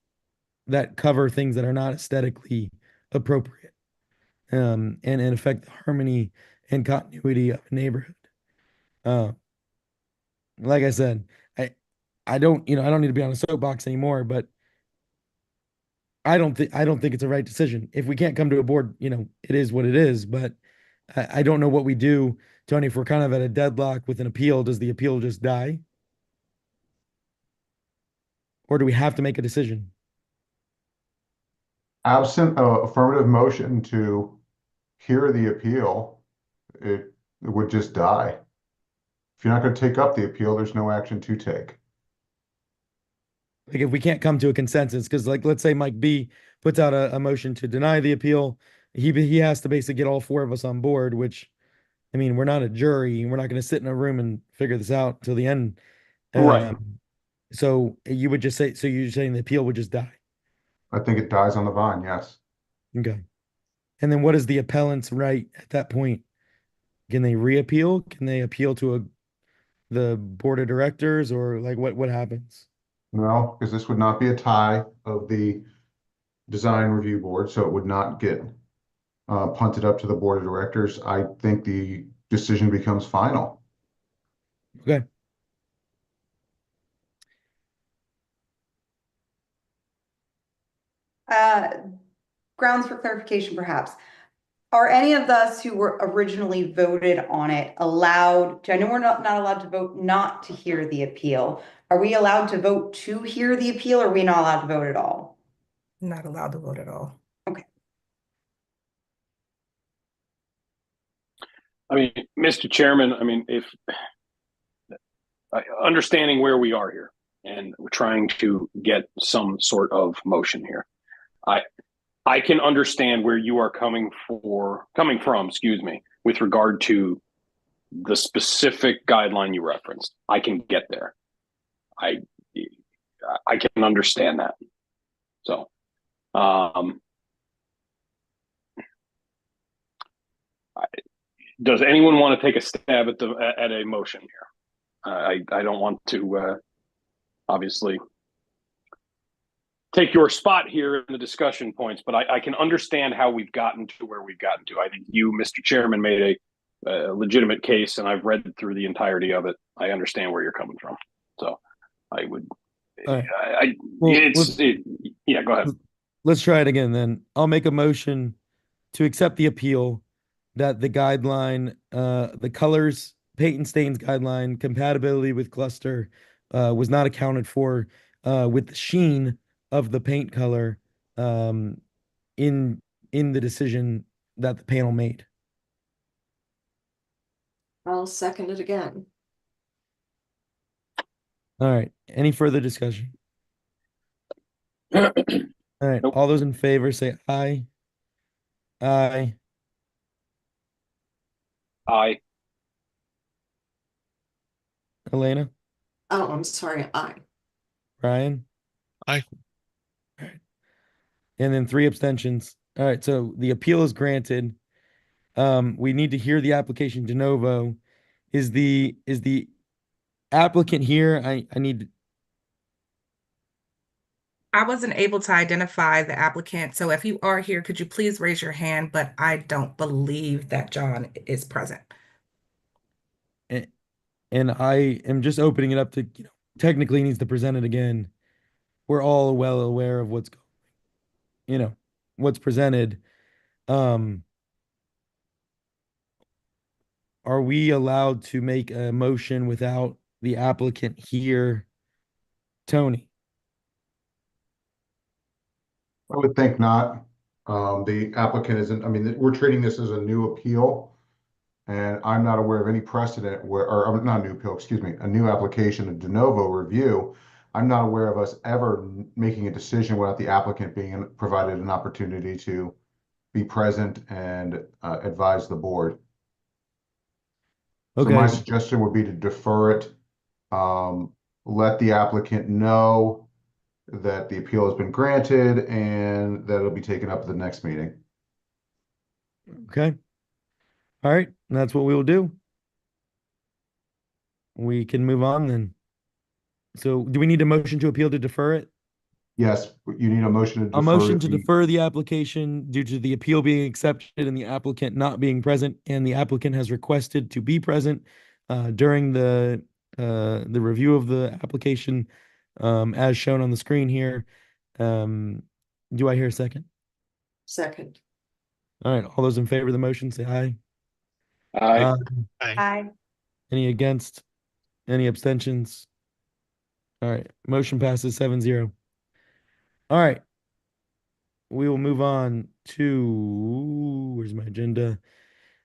that cover things that are not aesthetically appropriate, and affect the harmony and continuity of a neighborhood. Like I said, I don't need to be on a soapbox anymore, but I don't think it's a right decision. If we can't come to a board, it is what it is, but I don't know what we do, Tony, if we're kind of at a deadlock with an appeal. Does the appeal just die? Or do we have to make a decision? Absent affirmative motion to hear the appeal, it would just die. If you're not going to take up the appeal, there's no action to take. Like if we can't come to a consensus, because like let's say Mike B puts out a motion to deny the appeal, he has to basically get all four of us on board, which, I mean, we're not a jury. We're not going to sit in a room and figure this out till the end. Right. So you would just say, so you're saying the appeal would just die? I think it dies on the vine, yes. Okay. And then what is the appellant's right at that point? Can they reappeal? Can they appeal to the board of directors, or like what happens? No, because this would not be a tie of the design review board, so it would not get punted up to the board of directors. I think the decision becomes final. Okay. Grounds for clarification, perhaps. Are any of us who were originally voted on it allowed, I know we're not allowed to vote not to hear the appeal. Are we allowed to vote to hear the appeal, or are we not allowed to vote at all? Not allowed to vote at all. I mean, Mr. Chairman, I mean, if understanding where we are here and we're trying to get some sort of motion here, I can understand where you are coming from, excuse me, with regard to the specific guideline you referenced. I can get there. I can understand that. So, does anyone want to take a stab at a motion here? I don't want to obviously take your spot here in the discussion points, but I can understand how we've gotten to where we've gotten to. I think you, Mr. Chairman, made a legitimate case, and I've read through the entirety of it. I understand where you're coming from. So I would, All right. yeah, go ahead. Let's try it again then. I'll make a motion to accept the appeal that the guideline, the colors, paint and stains guideline compatibility with cluster was not accounted for with the sheen of the paint color in the decision that the panel made. I'll second it again. All right. Any further discussion? All right. Nope. All those in favor say aye. Aye. Aye. Elena? Oh, I'm sorry, aye. Ryan? Aye. All right. And then 3 abstentions. All right. So the appeal is granted. We need to hear the application de novo. Is the applicant here? I need. I wasn't able to identify the applicant, so if you are here, could you please raise your hand? But I don't believe that John is present. And I am just opening it up to, technically needs to present it again. We're all well aware of what's going, what's presented. Are we allowed to make a motion without the applicant here? Tony? I would think not. The applicant isn't, I mean, we're treating this as a new appeal. And I'm not aware of any precedent where, or not a new appeal, excuse me, a new application, a de novo review. I'm not aware of us ever making a decision without the applicant being provided an opportunity to be present and advise the board. Okay. So my suggestion would be to defer it. Let the applicant know that the appeal has been granted and that it'll be taken up at the next meeting. Okay. All right. That's what we will do. We can move on then. So do we need a motion to appeal to defer it? Yes, you need a motion to defer. A motion to the- defer the application due to the appeal being accepted and the applicant not being present, and the applicant has requested to be present during the review of the application as shown on the screen here. Do I hear a second? Second. All right. All those in favor of the motion say aye. Aye. Aye. Any against? Any abstentions? All right. Motion passes 7-0. All right. We will move on to, where's my agenda?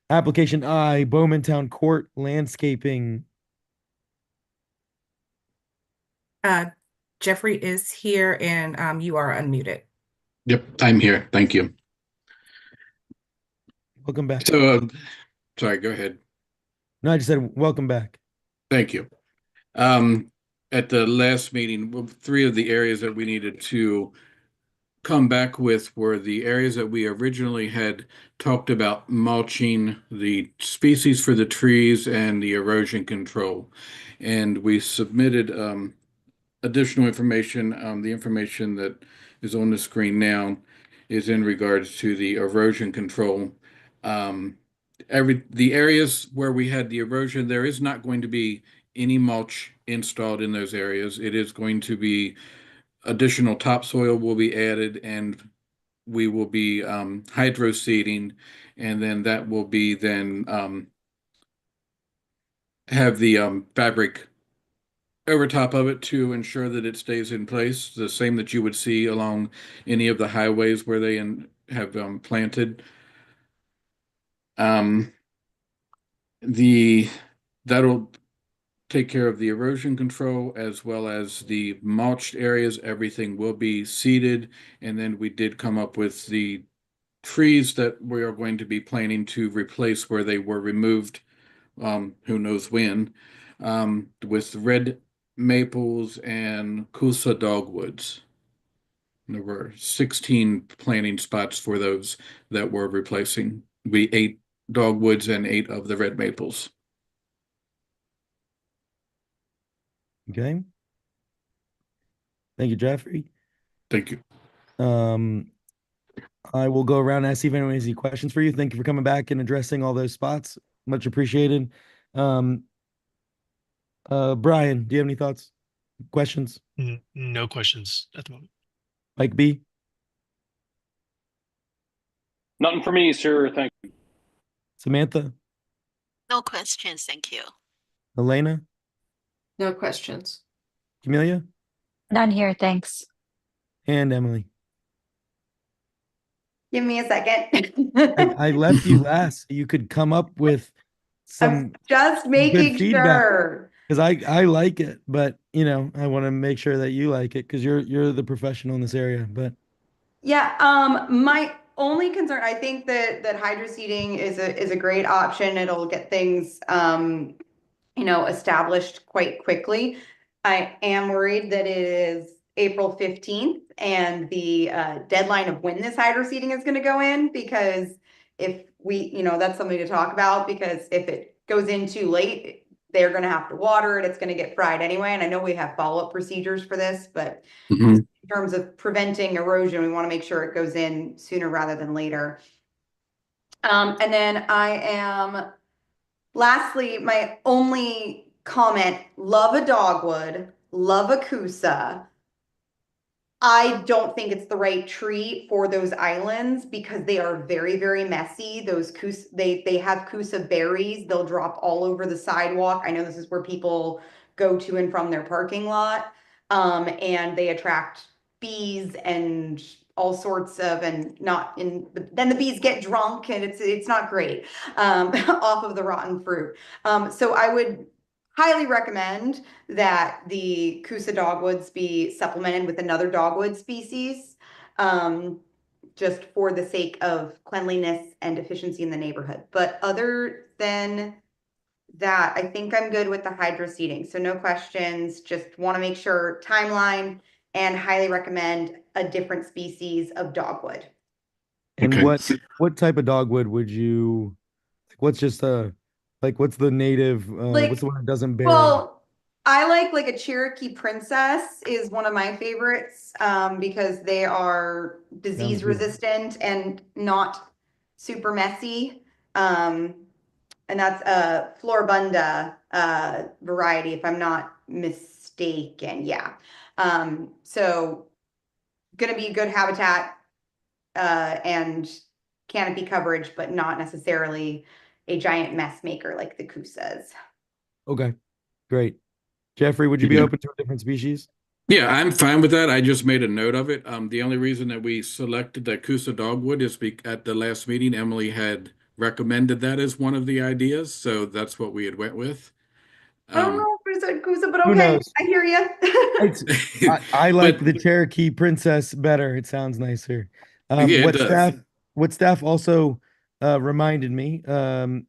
Application I, Bowmantown Court Landscaping. Jeffrey is here and you are unmuted. Yep, I'm here. Thank you. Welcome back. So, sorry, go ahead. No, I just said welcome back. Thank you. At the last meeting, 3 of the areas that we needed to come back with were the areas that we originally had talked about mulching, the species for the trees, and the erosion control. And we submitted additional information. The information that is on the screen now is in regards to the erosion control. The areas where we had the erosion, there is not going to be any mulch installed in those areas. It is going to be additional topsoil will be added, and we will be hydro seeding, and then that will be then have the fabric over top of it to ensure that it stays in place, the same that you would see along any of the highways where they have planted. That'll take care of the erosion control as well as the mulched areas. Everything will be seeded, and then we did come up with the trees that we are going to be planning to replace where they were removed, who knows when, with red maples and Coosa dogwoods. There were 16 planting spots for those that we're replacing. 8 dogwoods and 8 of the red maples. Okay. Thank you, Jeffrey. Thank you. I will go around and see if anyone has any questions for you. Thank you for coming back and addressing all those spots. Much appreciated. Brian, do you have any thoughts? Questions? No questions at the moment. Mike B? Nothing for me, sir. Thank you. Samantha? No questions, thank you. Elena? No questions. Camelia? None here, thanks. And Emily? Give me a second. I left you last so you could come up with some Just good making feedback. sure. Because I like it, but you know, I want to make sure that you like it because you're the professional in this area. But Yeah, my only concern, I think that hydro seeding is a great option. It'll get things established quite quickly. I am worried that it is April 15th and the deadline of when this hydro seeding is going to go in, because if we, that's something to talk about, because if it goes in too late, they're going to have to water it. It's going to get fried anyway. And I know we have follow-up procedures for this, but in terms of preventing erosion, we want to make sure it goes in sooner rather than later. And then lastly, my only comment, love a dogwood, love a Coosa. I don't think it's the right tree for those islands because they are very, very messy. Those Coosa, they have Coosa berries. They'll drop all over the sidewalk. I know this is where people go to and from their parking lot. And they attract bees and all sorts of, then the bees get drunk and it's not great, off of the rotten fruit. So I would highly recommend that the Coosa dogwoods be supplemented with another dogwood species, just for the sake of cleanliness and efficiency in the neighborhood. But other than that, I think I'm good with the hydro seeding. So no questions, just want to make sure timeline and highly recommend a different species of dogwood. and Okay. what type of dogwood would you what's just what's the native what's the one that doesn't bear? Well, I like a Cherokee Princess is one of my favorites, because they are disease resistant and not super messy. And that's a Floribunda variety, if I'm not mistaken. Yeah. So gonna be good habitat and canopy coverage, but not necessarily a giant mess maker like the Coosas. Okay, great. Jeffrey, would you be open to a different species? Yeah, I'm fine with that. I just made a note of it. The only reason that we selected the Coosa dogwood is at the last meeting, Emily had recommended that as one of the ideas, so that's what we had went with. I don't know if it's a Coosa, but Who okay, knows? I hear you. I like But- the Cherokee Princess better. It sounds nicer. Yeah, it What does. staff also reminded me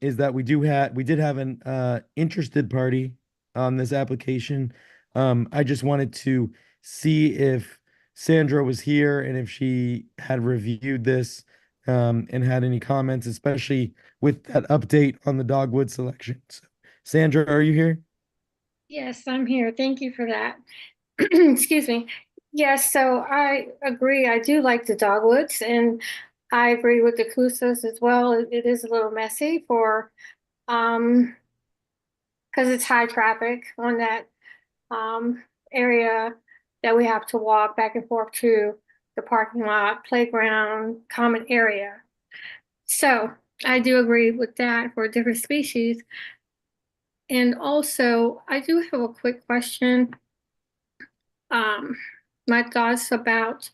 is that we did have an interested party on this application. I just wanted to see if Sandra was here and if she had reviewed this and had any comments, especially with that update on the dogwood selection. So, Sandra, are you here? Yes, I'm here. Thank you for that. Excuse me. Yes, so I agree. I do like the dogwoods, and I agree with the Coosas as well. It is a little messy because it's high traffic on that area that we have to walk back and forth to. the parking lot, playground, common area. So I do agree with that for different species. And also, I do have a quick question. My thoughts about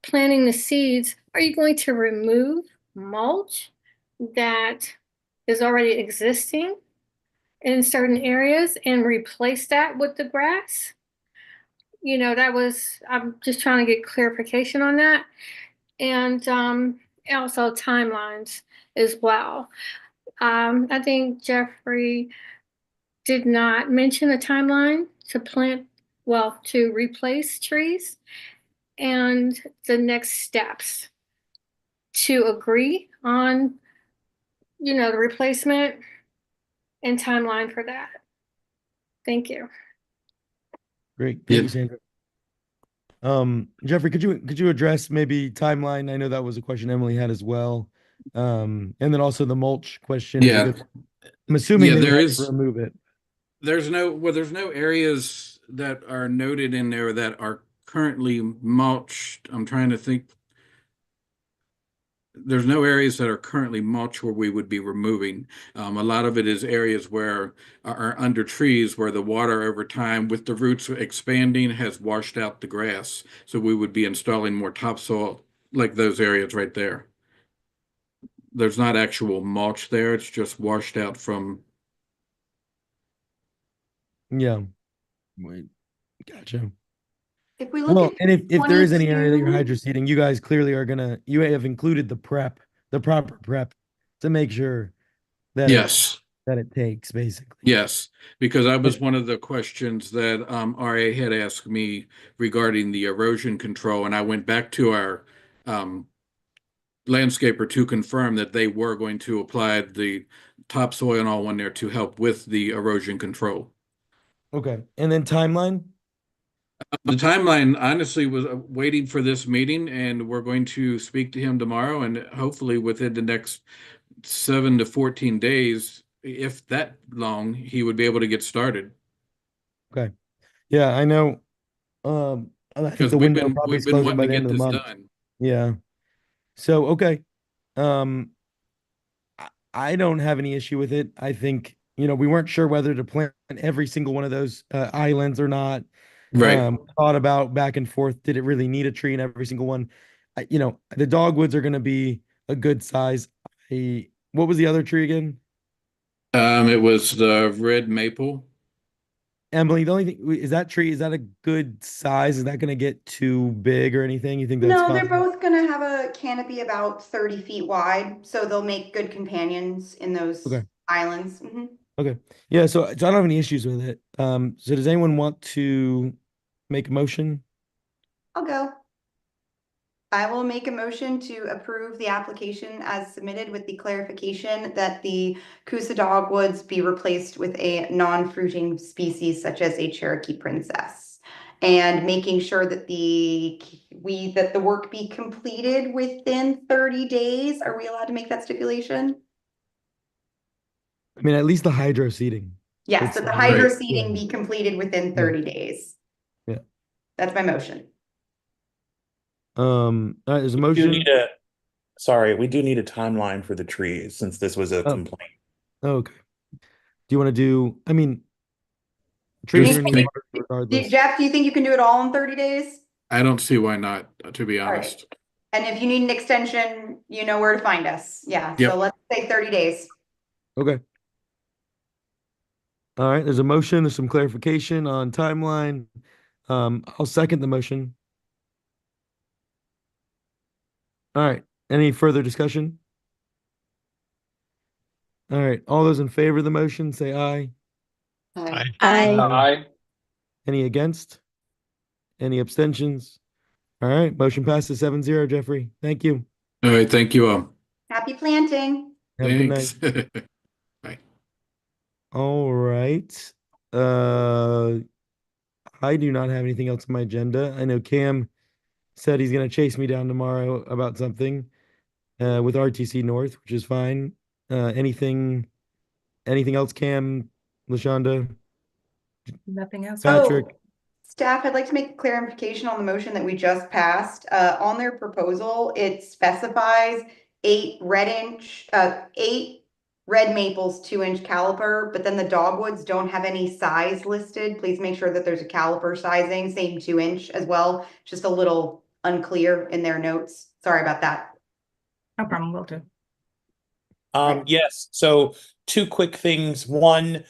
planting the seeds. Are you going to remove mulch that is already existing in certain areas and replace that with the grass? You know, I'm just trying to get clarification on that. And also timelines as well. I think Jeffrey did not mention a timeline to replace trees and the next steps to agree on, the replacement and timeline for that. Thank you. Great. Thank you, Sandra. Jeffrey, could you address maybe timeline? I know that was a question Emily had as well. And then also the mulch question. Yeah. I'm assuming that you there have is. to remove it. There's no areas that are noted in there that are currently mulched. I'm trying to think. There's no areas that are currently mulch where we would be removing. A lot of it is areas where are under trees where the water over time with the roots expanding has washed out the grass. So we would be installing more topsoil like those areas right there. There's not actual mulch there. It's just washed out from. Yeah. Wait. Gotcha. If we look Well, at and if there is any area that you're 22 hydroseeding, you guys clearly you have included the proper prep to make sure that Yes. that it takes basically. Yes, because that was one of the questions that RA had asked me regarding the erosion control, and I went back to our landscaper to confirm that they were going to apply the topsoil and all in there to help with the erosion control. Okay. And then timeline? The timeline honestly was waiting for this meeting, and we're going to speak to him tomorrow, and hopefully within the next 7 to 14 days, if that long, he would be able to get started. Okay. Yeah, I know. I think Because the we've window been probably is we've been closing by wanting to the end get of the this month. done. Yeah. So, okay. I don't have any issue with it. I think, we weren't sure whether to plant every single one of those islands or not. Right. Thought about back and forth. Did it really need a tree in every single one? The dogwoods are going to be a good size. What was the other tree again? It was the red maple. Emily, the only thing is that a good size? Is that going to get too big or anything? You think that's No, fine? they're both gonna have a canopy about 30 feet wide, so they'll make good companions in those Okay. islands. Mhm. Okay. Yeah, so I don't have any issues with it. So does anyone want to make a motion? I'll go. I will make a motion to approve the application as submitted with the clarification that the Coosa dogwoods be replaced with a non-fruiting species such as a Cherokee princess. And making sure that the work be completed within 30 days. Are we allowed to make that stipulation? I mean, at least the hydro seeding. Yes, It's that the like- hydro Right. seeding be completed within 30 days. Yeah. That's my motion. All right, there's a We do motion. need we do need a timeline for the trees since this was a Oh. complaint. Okay. Do you want to do, trees Just are gonna make- need water regardless. Jeff, do you think you can do it all in 30 days? I don't see why not, to be All right. honest. And if you need an extension, you know where to find us. Yeah, Yep. so let's say 30 days. Okay. All right, there's a motion, there's some clarification on timeline. I'll second the motion. All right, any further discussion? All right, all those in favor of the motion, say aye. Aye. Aye. Any against? Any abstentions? All right, motion passes 7-0, Jeffrey. Thank you. All right, thank you all. Happy planting. Have a good night. Thanks. All right. I do not have anything else on my agenda. I know Cam said he's gonna chase me down tomorrow about something with RTC North, which is fine. Anything else, Cam, LaShonda, Nothing else. Patrick? Staff, I'd like to make a clarification on the motion that we just passed. On their proposal, it specifies 8 red maples 2-inch caliper, but then the dogwoods don't have any size listed. Please make sure that there's a caliper sizing, same 2-inch as well. Just a little unclear in their notes. Sorry about that. No problem, will do. Yes, so 2 quick things. One,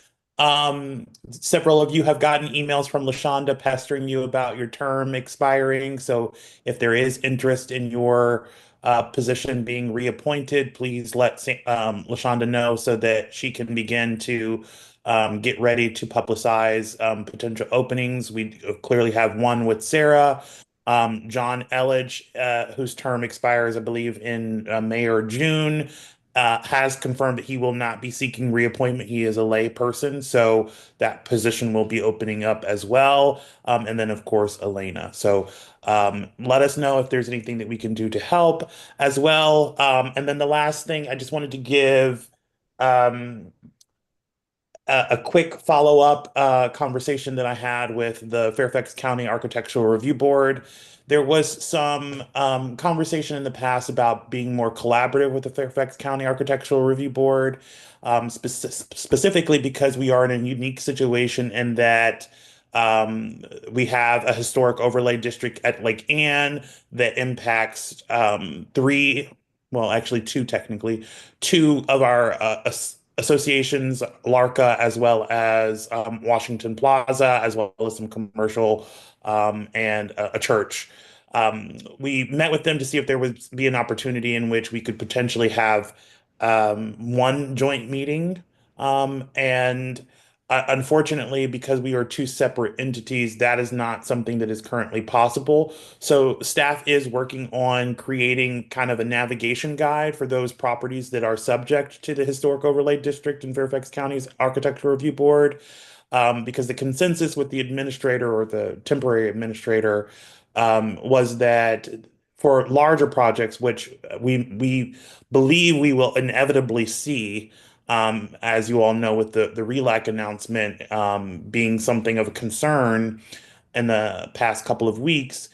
several of you have gotten emails from LaShonda pestering you about your term expiring. So if there is interest in your position being reappointed, please let LaShonda know so that she can begin to get ready to publicize potential openings. We clearly have one with Sarah. John Elledge, whose term expires, I believe, in May or June, has confirmed that he will not be seeking reappointment. He is a lay person, so that position will be opening up as well. And then, of course, Elena. So let us know if there's anything that we can do to help as well. And then the last thing, I just wanted to give a quick follow-up conversation that I had with the Fairfax County Architectural Review Board. There was some conversation in the past about being more collaborative with the Fairfax County Architectural Review Board, specifically because we are in a unique situation in that we have a historic overlay district at Lake Anne that impacts 2 technically, 2 of our associations, LARCA, as well as Washington Plaza, as well as some commercial and a church. We met with them to see if there would be an opportunity in which we could potentially have one joint meeting. Unfortunately, because we are 2 separate entities, that is not something that is currently possible. So staff is working on creating kind of a navigation guide for those properties that are subject to the Historic Overlay District in Fairfax County's Architectural Review Board. Because the consensus with the administrator or the temporary administrator was that for larger projects, which we believe we will inevitably see, as you all know, with the RELAC announcement being something of a concern in the past couple of weeks,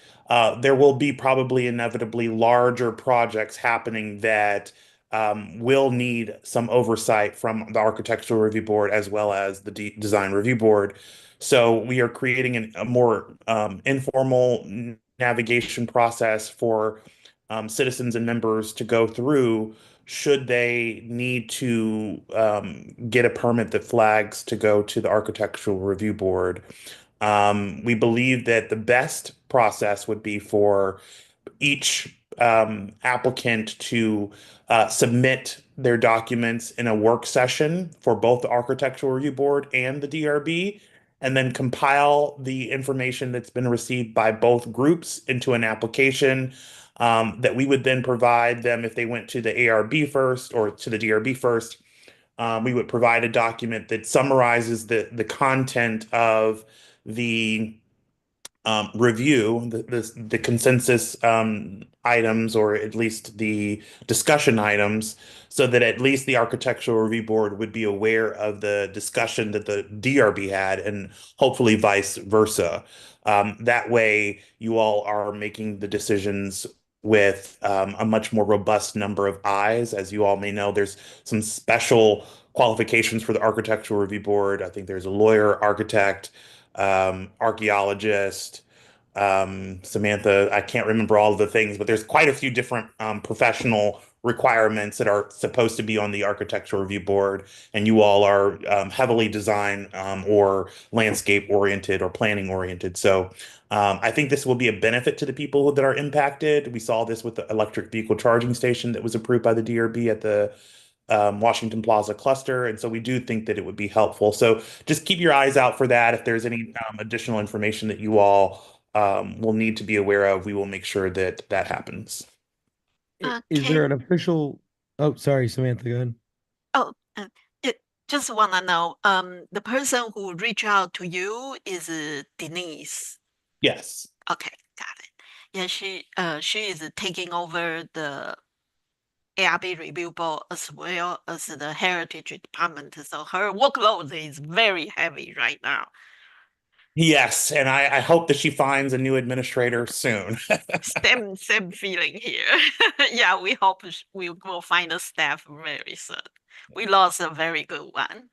there will be probably inevitably larger projects happening that will need some oversight from the Architectural Review Board as well as the Design Review Board. So we are creating a more informal navigation process for citizens and members to go through should they need to get a permit that flags to go to the Architectural Review Board. We believe that the best process would be for each applicant to submit their documents in a work session for both the Architectural Review Board and the DRB, and then compile the information that's been received by both groups into an application that we would then provide them if they went to the ARB first or to the DRB first. We would provide a document that summarizes the content of the review, the consensus items, or at least the discussion items, so that at least the Architectural Review Board would be aware of the discussion that the DRB had, and hopefully vice versa. That way, you all are making the decisions with a much more robust number of eyes. As you all may know, there's some special qualifications for the Architectural Review Board. I think there's a lawyer, architect, archaeologist, Samantha, I can't remember all of the things, but there's quite a few different professional requirements that are supposed to be on the Architectural Review Board, and you all are heavily design or landscape oriented or planning oriented. So I think this will be a benefit to the people that are impacted. We saw this with the electric vehicle charging station that was approved by the DRB at the Washington Plaza cluster. And so we do think that it would be helpful. So just keep your eyes out for that. If there's any additional information that you all will need to be aware of, we will make sure that that happens. Is there an official? Oh, sorry, Samantha, go ahead. Oh, just want to know, the person who reached out to you is Denise. Yes. Okay, got it. Yeah, she is taking over the ARB review board as well as the heritage department. So her workload is very heavy right now. Yes, and I hope that she finds a new administrator soon. Same feeling here. Yeah, we hope we will find a staff very soon. We lost a very good one.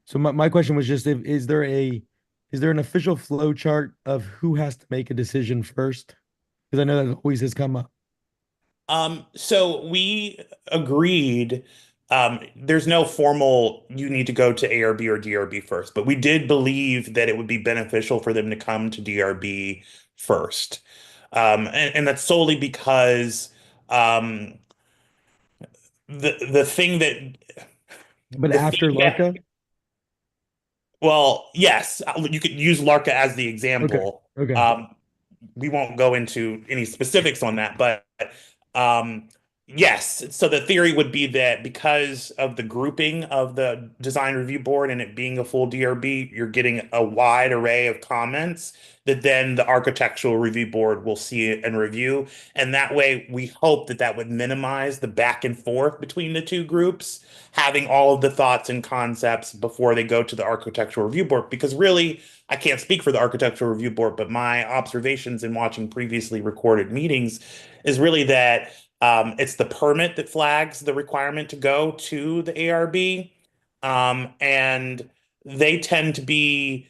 So my question was just if is there an official flow chart of who has to make a decision first? Because I know that always has come up. So we agreed, there's no formal, you need to go to ARB or DRB first, but we did believe that it would be beneficial for them to come to DRB first. And that's solely because, the thing that, But the after feedback- Larka? well, yes, you could use Larka as the example. Okay. We won't go into any specifics on that, but yes. So the theory would be that because of the grouping of the design review board and it being a full DRB, you're getting a wide array of comments that then the architectural review board will see it and review. And that way, we hope that that would minimize the back and forth between the two groups, having all of the thoughts and concepts before they go to the architectural review board. Because really, I can't speak for the architectural review board, but my observations in watching previously recorded meetings is really that it's the permit that flags the requirement to go to the ARB. And they tend to be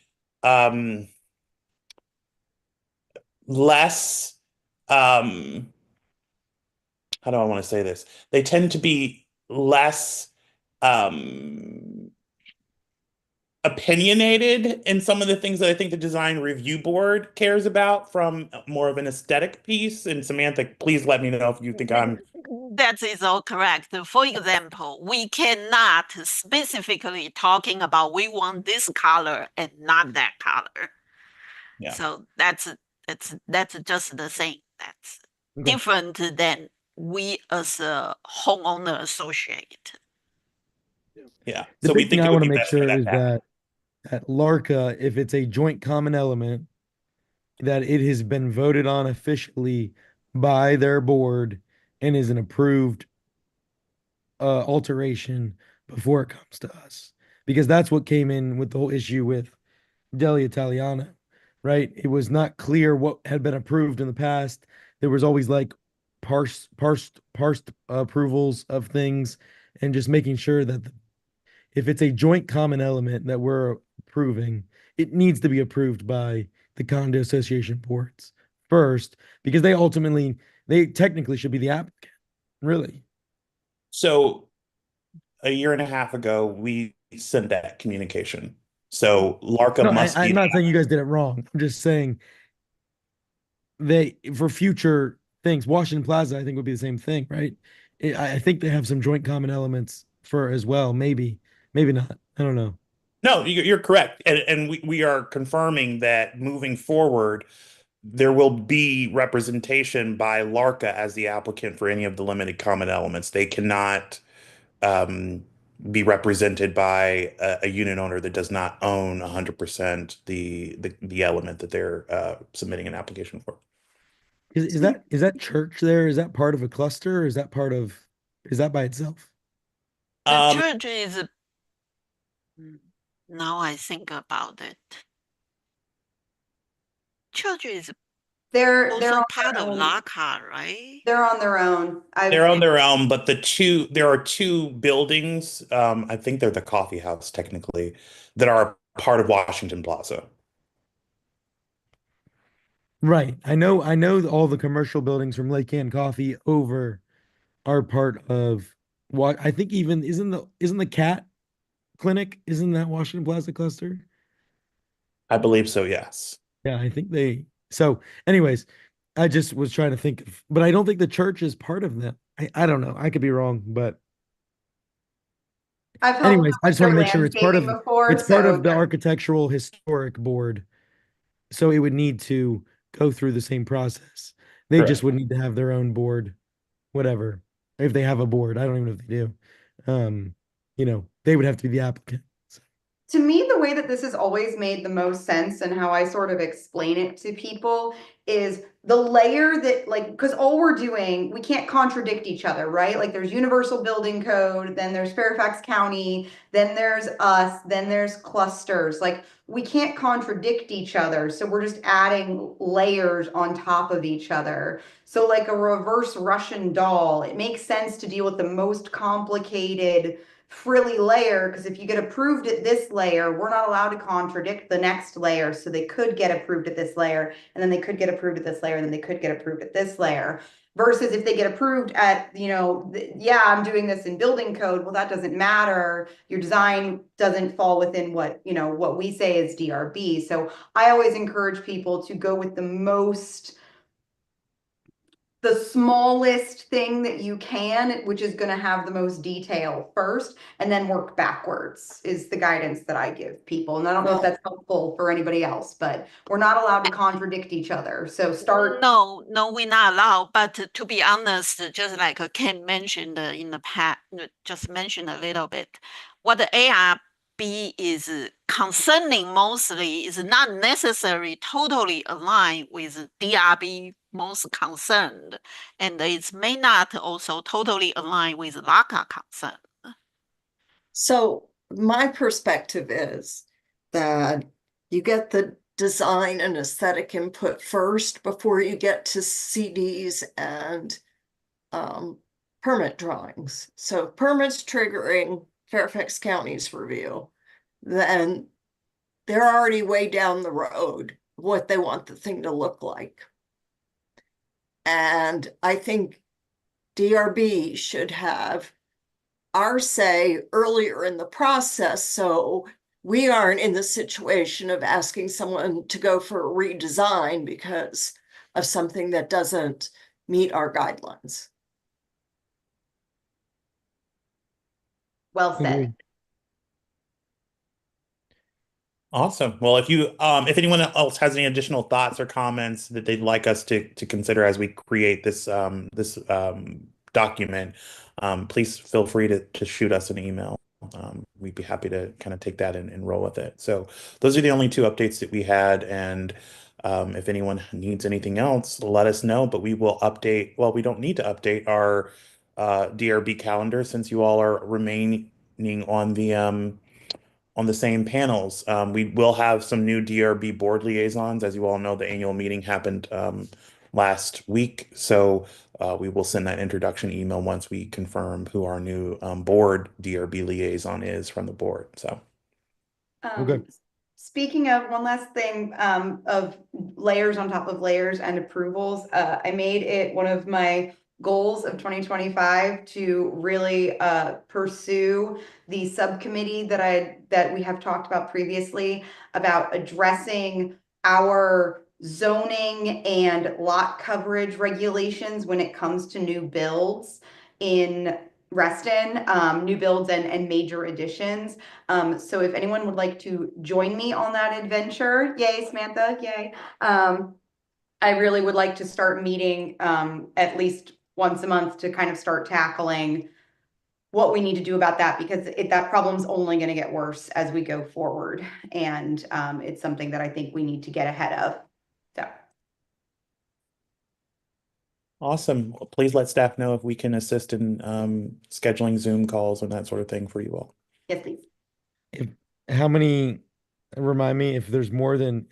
less, how do I want to say this? They tend to be less opinionated in some of the things that I think the design review board cares about from more of an aesthetic piece. And Samantha, please let me know if you think I'm That is all correct. For example, we cannot specifically talking about we want this color and not that color. Yeah. So that's just the same. That's Okay. different than we as a homeowner associate. Yeah. The So we big think thing it I would want to be make best for sure that is to happen. that at Larka, if it's a joint common element, that it has been voted on officially by their board and is an approved alteration before it comes to us. Because that's what came in with the whole issue with Deli Italiano, right? It was not clear what had been approved in the past. There was always like parsed approvals of things, and just making sure that if it's a joint common element that we're approving, it needs to be approved by the condo association boards first, because they technically should be the applicant, really. So a year and a half ago, we sent that communication. So Larka No, must be I'm the not saying you guys did it wrong. I'm just saying for future things, Washington Plaza, I think would be the same thing, right? I think they have some joint common elements for as well. Maybe not. I don't know. No, you're correct. And we are confirming that moving forward, there will be representation by Larka as the applicant for any of the limited common elements. They cannot be represented by a unit owner that does not own 100% the element that they're submitting an application for. Is that church there? Is that part of a cluster, or is that by itself? The church is, now I think about it. Church is They're also on part their of own. LACA, right? They're on their own. They're on their own, but there are two buildings, I think they're the coffee house technically, that are part of Washington Plaza. Right. I know all the commercial buildings from Lake Ann Coffee over are part of what I think even isn't the cat clinic, isn't that Washington Plaza cluster? I believe so, yes. Yeah, I think so anyways, I just was trying to think but I don't think the church is part of them. I don't know. I could be wrong, but I've helped anyways, I just want to their make sure it's part of landscaping before, it's part so of the architectural historic board. So it would need to go through the same process. They Correct. just would need to have their own board, whatever. If they have a board, I don't even know if they do. They would have to be the applicant. To me, the way that this has always made the most sense and how I sort of explain it to people is the layer that, like, because all we're doing, we can't contradict each other, right? Like there's Universal Building Code, then there's Fairfax County, then there's us, then there's clusters. Like we can't contradict each other. So we're just adding layers on top of each other. So like a reverse Russian doll, it makes sense to deal with the most complicated frilly layer, because if you get approved at this layer, we're not allowed to contradict the next layer. So they could get approved at this layer, and then they could get approved at this layer, and then they could get approved at this layer. Versus if they get approved at, yeah, I'm doing this in building code, well, that doesn't matter. Your design doesn't fall within what we say is DRB. So I always encourage people to go with the smallest thing that you can, which is going to have the most detail first, and then work backwards is the guidance that I give people. And I don't know if that's helpful for anybody else, but we're not allowed to contradict each other. So start. No, we're not allowed. But to be honest, just like Ken mentioned in the past, just mentioned a little bit, what the ARB is concerning mostly is not necessarily totally aligned with DRB most concerned, and it may not also totally align with LACA concern. So my perspective is that you get the design and aesthetic input first before you get to CDs and permit drawings. So permits triggering Fairfax County's review, then they're already way down the road what they want the thing to look like. And I think DRB should have our say earlier in the process, so we aren't in the situation of asking someone to go for a redesign because of something that doesn't meet our guidelines. Well said. Agreed. Awesome. Well, if anyone else has any additional thoughts or comments that they'd like us to consider as we create this document, please feel free to shoot us an email. We'd be happy to kind of take that and roll with it. So those are the only two updates that we had. And if anyone needs anything else, let us know. But we will update. Well, we don't need to update our DRB calendar since you all are remaining on the same panels. We will have some new DRB board liaisons. As you all know, the annual meeting happened last week. So we will send that introduction email once we confirm who our new board DRB liaison is from the board. So, Okay. Speaking of one last thing, of layers on top of layers and approvals, I made it one of my goals of 2025 to really pursue the subcommittee that we have talked about previously about addressing our zoning and lot coverage regulations when it comes to new builds in Reston, new builds and major additions. So if anyone would like to join me on that adventure, yay, Samantha, yay. I really would like to start meeting at least once a month to kind of start tackling what we need to do about that, because that problem's only going to get worse as we go forward. And it's something that I think we need to get ahead of. So. awesome. Well, please let staff know if we can assist in scheduling Zoom calls and that sort of thing for you all. Yes, please. How many, remind me, if there's more than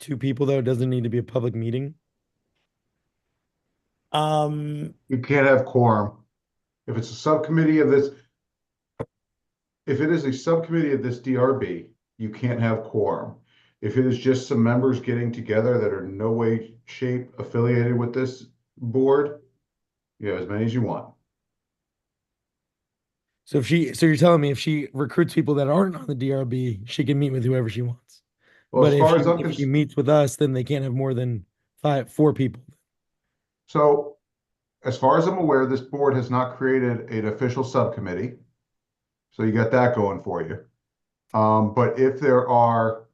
2 people though, it doesn't need to be a public meeting? You can't have quorum. If it's a subcommittee of this, if it is a subcommittee of this DRB, you can't have quorum. If it is just some members getting together that are in no way, shape affiliated with this board, you have as many as you want. So you're telling me if she recruits people that aren't on the DRB, she can meet with whoever she wants. Well, But as far as I'm if she meets with us, then they can't have more than 4 people. So, as far as I'm aware, this board has not created an official subcommittee. So you got that going for you. But if there are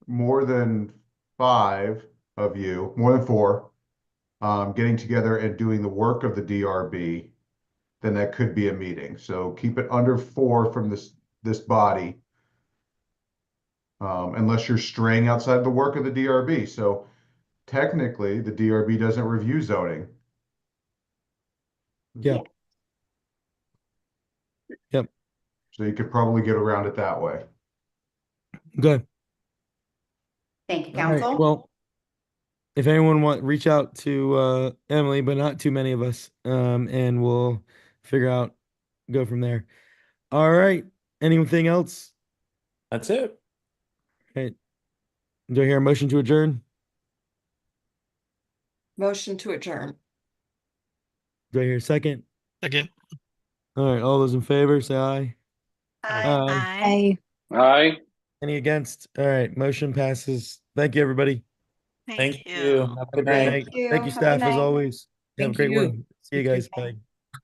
more than 5 of you, more than 4, getting together and doing the work of the DRB, then that could be a meeting. So keep it under 4 from this this body. Unless you're straying outside the work of the DRB. So technically, the DRB doesn't review zoning. Yeah. Yep. So you could probably get around it that way. Good. Thank you, All right, council. well, if anyone reach out to Emily, but not too many of us, and we'll figure out, go from there. All right. Anything else? That's it. Okay. Do I hear a motion to adjourn? Motion to adjourn. Do I hear a second? Second. All right, all those in favor, say aye. Aye. Aye. Any against? All right, motion passes. Thank you, everybody. Thank Thank you. you. Have a Good great night. night. you. Thank you, Have a good staff, as night. always. Have a Thank great you. one. See you guys. Bye.